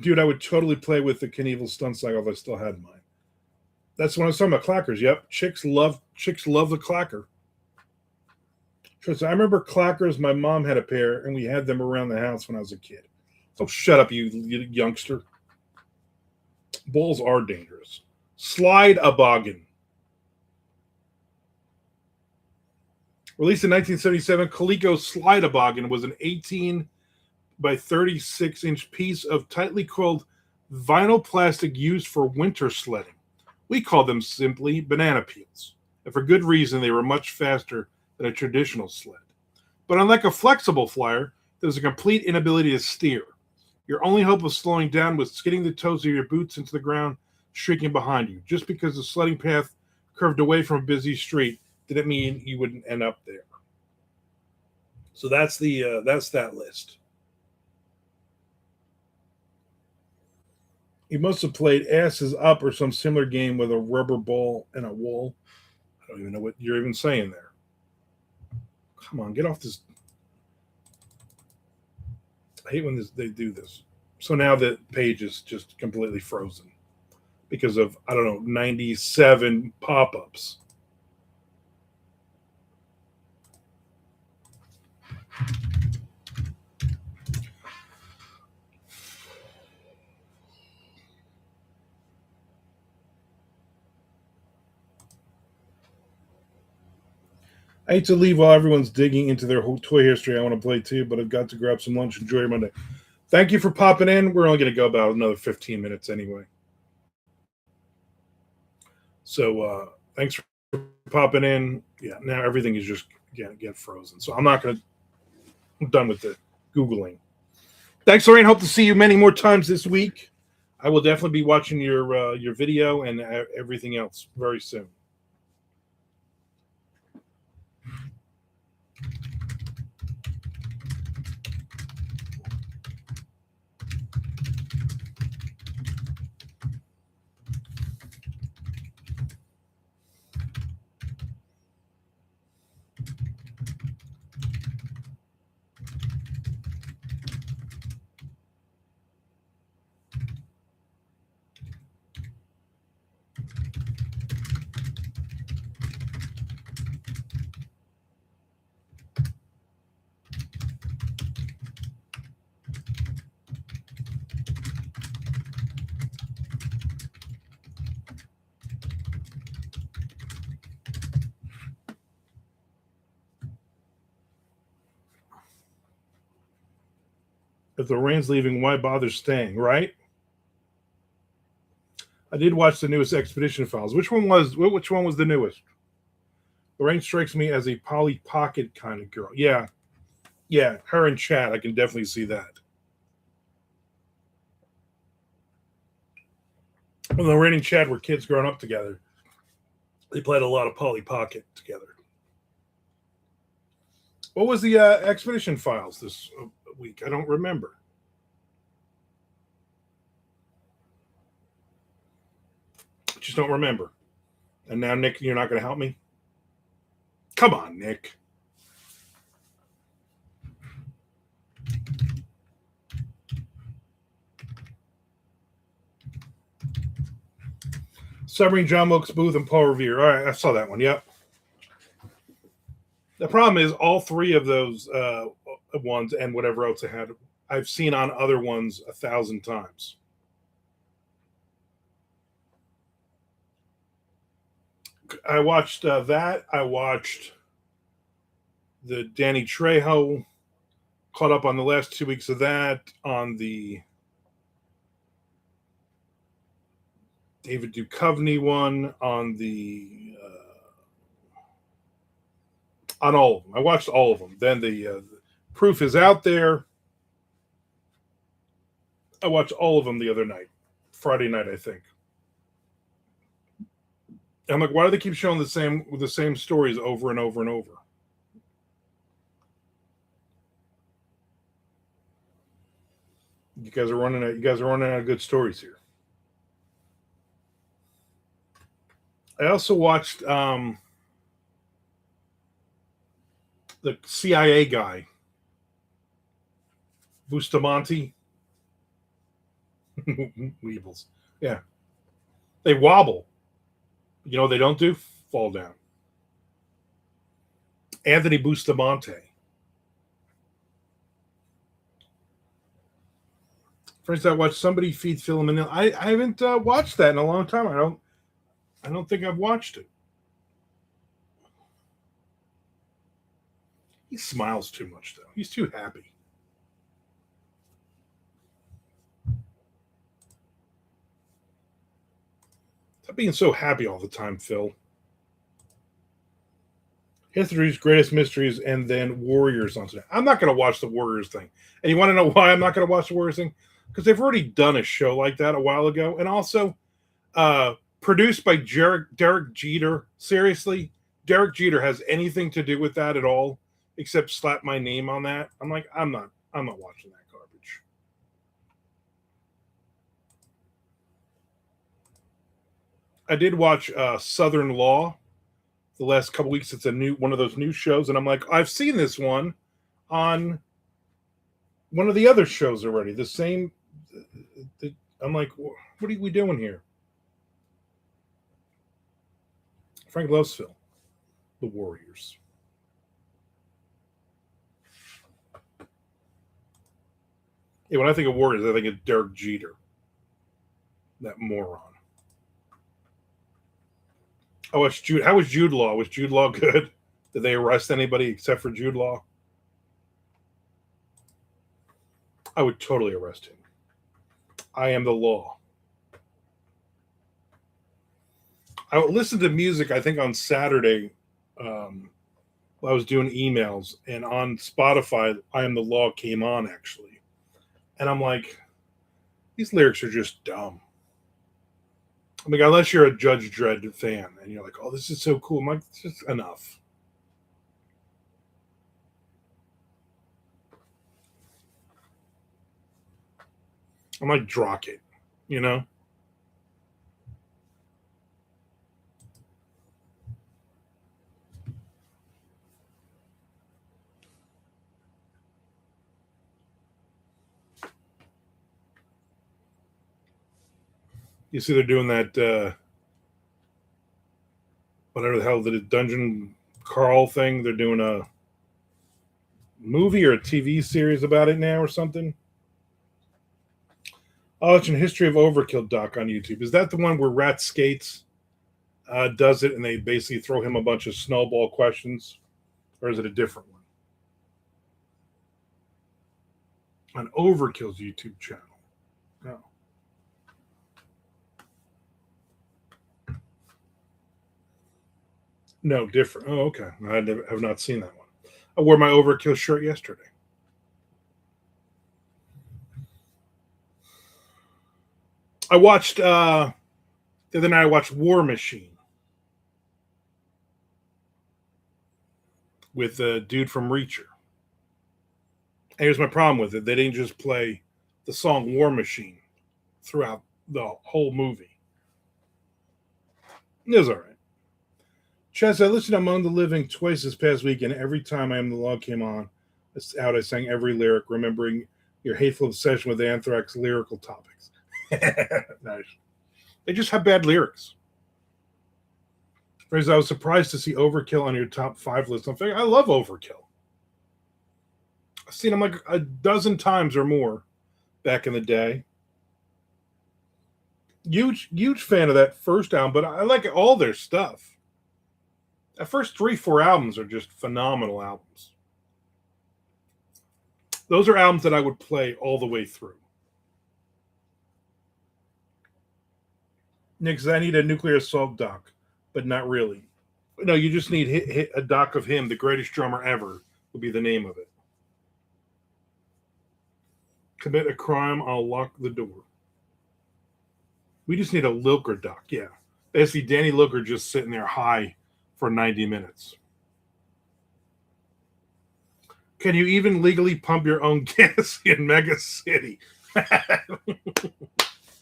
Dude, I would totally play with the Knievel Stunt Cycle if I still had mine. That's when I was talking about clackers. Yep, chicks love the clacker. I remember clackers. My mom had a pair, and we had them around the house when I was a kid. So shut up, you youngster. Balls are dangerous. Slide-a-boggin. Released in 1977, Coleco's Slide-a-boggin was an 18 by 36-inch piece of tightly coiled Vinyl plastic used for winter sledding. We call them simply banana peels. And for good reason, they were much faster than a traditional sled. But unlike a flexible flyer, there's a complete inability to steer. Your only hope of slowing down was skidding the toes of your boots into the ground, shrieking behind you. Just because the sledding path curved away from a busy street didn't mean you wouldn't end up there. So that's that list. You must have played Asses Up or some similar game with a rubber ball and a wall. I don't even know what you're even saying there. Come on, get off this. I hate when they do this. So now the page is just completely frozen because of, I don't know, 97 pop ups. I hate to leave while everyone's digging into their whole toy history. I want to play too, but I've got to grab some lunch. Enjoy your Monday. Thank you for popping in. We're only going to go about another 15 minutes anyway. So thanks for popping in. Yeah, now everything is just get frozen. So I'm done with the Googling. Thanks, Lorraine. Hope to see you many more times this week. I will definitely be watching your video and everything else very soon. If the rain's leaving, why bother staying, right? I did watch the newest Expedition Files. Which one was the newest? Lorraine strikes me as a Polly Pocket kind of girl. Yeah, her and Chad, I can definitely see that. When Lorraine and Chad were kids growing up together, they played a lot of Polly Pocket together. What was the Expedition Files this week? I don't remember. Just don't remember. And now, Nick, you're not going to help me? Come on, Nick. Submarine John Wilkes Booth and Paul Revere. All right, I saw that one. Yep. The problem is all three of those ones and whatever else I had, I've seen on other ones 1,000 times. I watched that. I watched the Danny Trejo. Caught up on the last 2 weeks of that. On the David Duchovny one. On all of them. I watched all of them. Then the proof is out there. I watched all of them the other night, Friday night, I think. I'm like, why do they keep showing the same stories over and over and over? You guys are running out of good stories here. I also watched the CIA guy, Bustamante. Weebles. Yeah. They wobble. You know what they don't do? Fall down. Anthony Bustamante. First, I watched Somebody Feed Phil Manila. I haven't watched that in a long time. I don't think I've watched it. He smiles too much, though. He's too happy. Stop being so happy all the time, Phil. History's greatest mysteries, and then Warriors on today. I'm not going to watch the Warriors thing. And you want to know why I'm not going to watch the Warriors thing? Because they've already done a show like that a while ago, and also produced by Derek Jeter. Seriously, Derek Jeter has anything to do with that at all, except slap my name on that? I'm like, I'm not watching that garbage. I did watch Southern Law the last couple weeks. It's a new one of those new shows, and I'm like, I've seen this one on one of the other shows already. The same. I'm like, what are we doing here? Frank loves Phil. The Warriors. Yeah, when I think of Warriors, I think of Derek Jeter. That moron. I watched Jude. How was Jude Law? Was Jude Law good? Did they arrest anybody except for Jude Law? I would totally arrest him. I am the law. I listened to music, I think, on Saturday. I was doing emails, and on Spotify, I Am the Law came on, actually. And I'm like, these lyrics are just dumb. I mean, unless you're a Judge Dredd fan, and you're like, oh, this is so cool. I'm like, it's just enough. I'm like Drockett, you know? You see, they're doing that, whatever the hell, the Dungeon Carl thing. They're doing a movie or a TV series about it now or something. Oh, it's a History of Overkill doc on YouTube. Is that the one where Rat Skates does it and they basically throw him a bunch of snowball questions? Or is it a different one? On Overkill's YouTube channel. No. No, different. Oh, okay. I have not seen that one. I wore my Overkill shirt yesterday. I watched the other night. I watched War Machine with a dude from Reacher. And here's my problem with it: they didn't just play the song War Machine throughout the whole movie. It was all right. Chess, I listened to Among the Living twice this past week, and every time I Am the Law came on, I sang every lyric, remembering your hateful obsession with Anthrax lyrical topics. Nice. They just have bad lyrics. Whereas I was surprised to see Overkill on your top 5 list. I love Overkill. I've seen them like a dozen times or more back in the day. Huge fan of that first album, but I like all their stuff. The first 3-4 albums are just phenomenal albums. Those are albums that I would play all the way through. Nick, I need a nuclear assault doc, but not really. No, you just need a doc of him, the greatest drummer ever, would be the name of it. Commit a crime, I'll lock the door. We just need a Lilker doc, yeah. Basically, Danny Lilker just sitting there high for 90 minutes. Can you even legally pump your own gas in Mega City?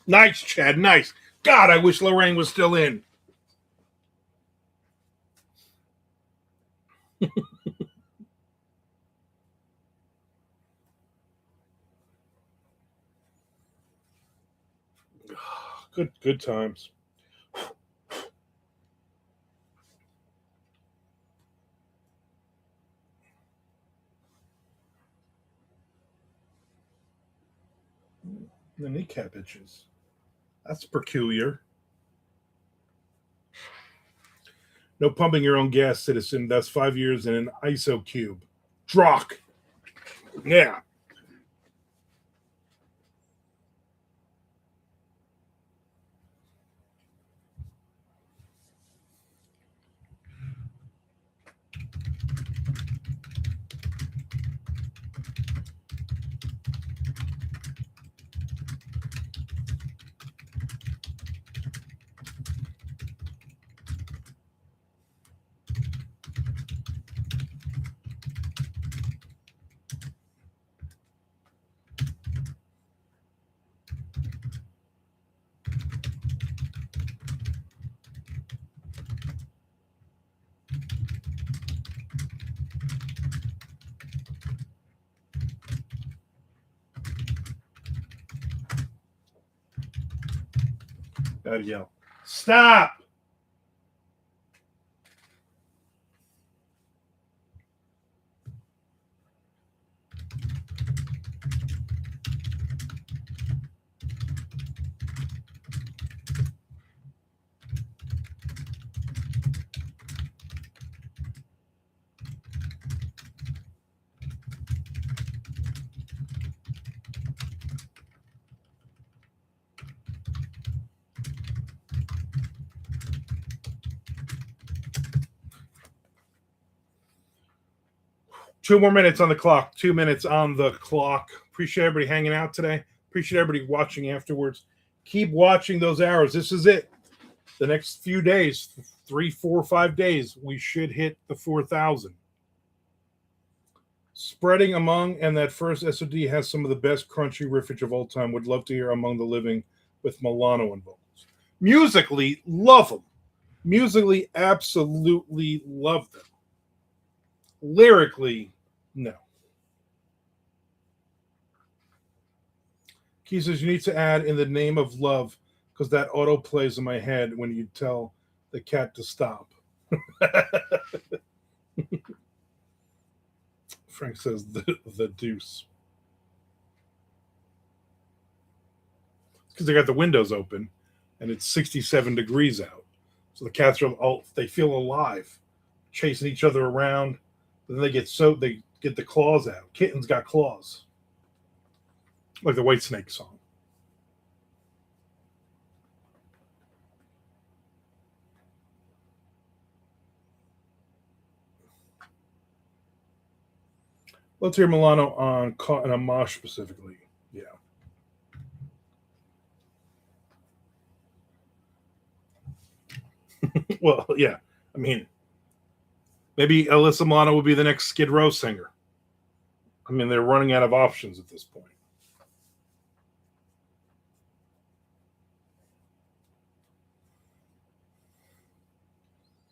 Nice, Chad, nice. God, I wish Lorraine was still in. Good times. The kneecap itches. That's peculiar. No pumping your own gas, citizen. That's 5 years in an ISO cube. Drock. Yeah. Gotta yell. Stop! Two more minutes on the clock. 2 minutes on the clock. Appreciate everybody hanging out today. Appreciate everybody watching afterwards. Keep watching those arrows. This is it. The next few days, 3, 4, 5 days, we should hit the 4,000. Spreading among, and that first SOD has some of the best crunchy riffage of all time. Would love to hear Among the Living with Milano and vocals. Musically, love them. Musically, absolutely love them. Lyrically, no. Key says you need to add in the name of love because that auto plays in my head when you tell the cat to stop. Frank says the deuce. Because they got the windows open and it's 67 degrees out. So the cats are all, they feel alive, chasing each other around. But then they get the claws out. Kittens got claws. Like the White Snake song. Let's hear Milano on Caught in a Mosh specifically. Yeah. Well, yeah. I mean, maybe Alyssa Milano will be the next Skid Row singer. I mean, they're running out of options at this point.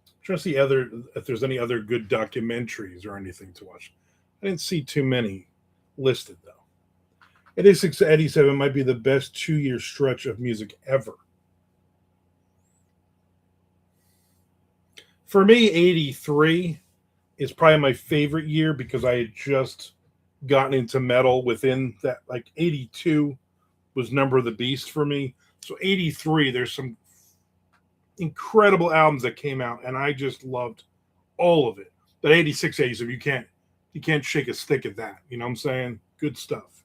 I'm trying to see if there's any other good documentaries or anything to watch. I didn't see too many listed, though. 86 to 87 might be the best 2-year stretch of music ever. For me, 83 is probably my favorite year because I had just gotten into metal within that. Like 82 was Number of the Beast for me. So 83, there's some incredible albums that came out, and I just loved all of it. But 86, 87, you can't shake a stick at that. You know what I'm saying? Good stuff.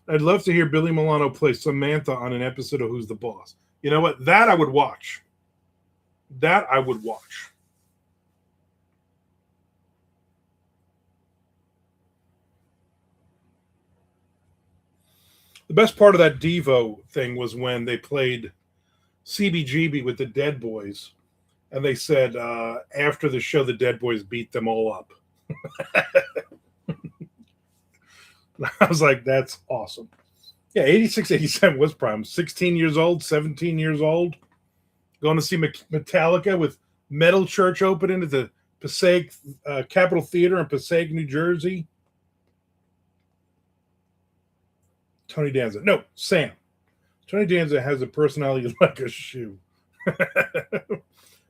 I'd love to hear Billy Milano play Samantha on an episode of Who's the Boss. You know what? That I would watch. That I would watch. The best part of that Devo thing was when they played CBGB with the Dead Boys, and they said after the show, the Dead Boys beat them all up. I was like, that's awesome. Yeah, 86, 87 was prime. 16 years old, 17 years old. Going to see Metallica with Metal Church opening at the Passaic Capitol Theater in Passaic, New Jersey. Tony Danza. No, Sam. Tony Danza has a personality like a shoe.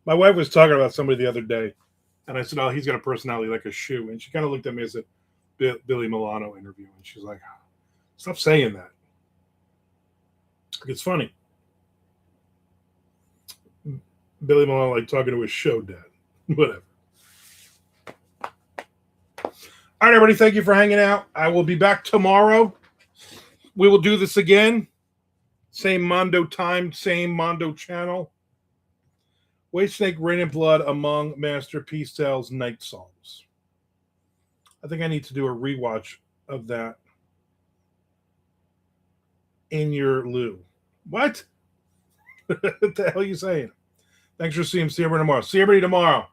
My wife was talking about somebody the other day, and I said, oh, he's got a personality like a shoe. And she kind of looked at me and said, Billy Milano interview. And she's like, stop saying that. It's funny. Billy Milano like talking to his show dad. Whatever. All right, everybody. Thank you for hanging out. I will be back tomorrow. We will do this again. Same Mondo time, same Mondo channel. Whitesnake, Rain and Blood among Master Peacetale's night songs. I think I need to do a rewatch of that. In Your Lou. What? What the hell are you saying? Thanks for seeing. See everybody tomorrow. See everybody tomorrow.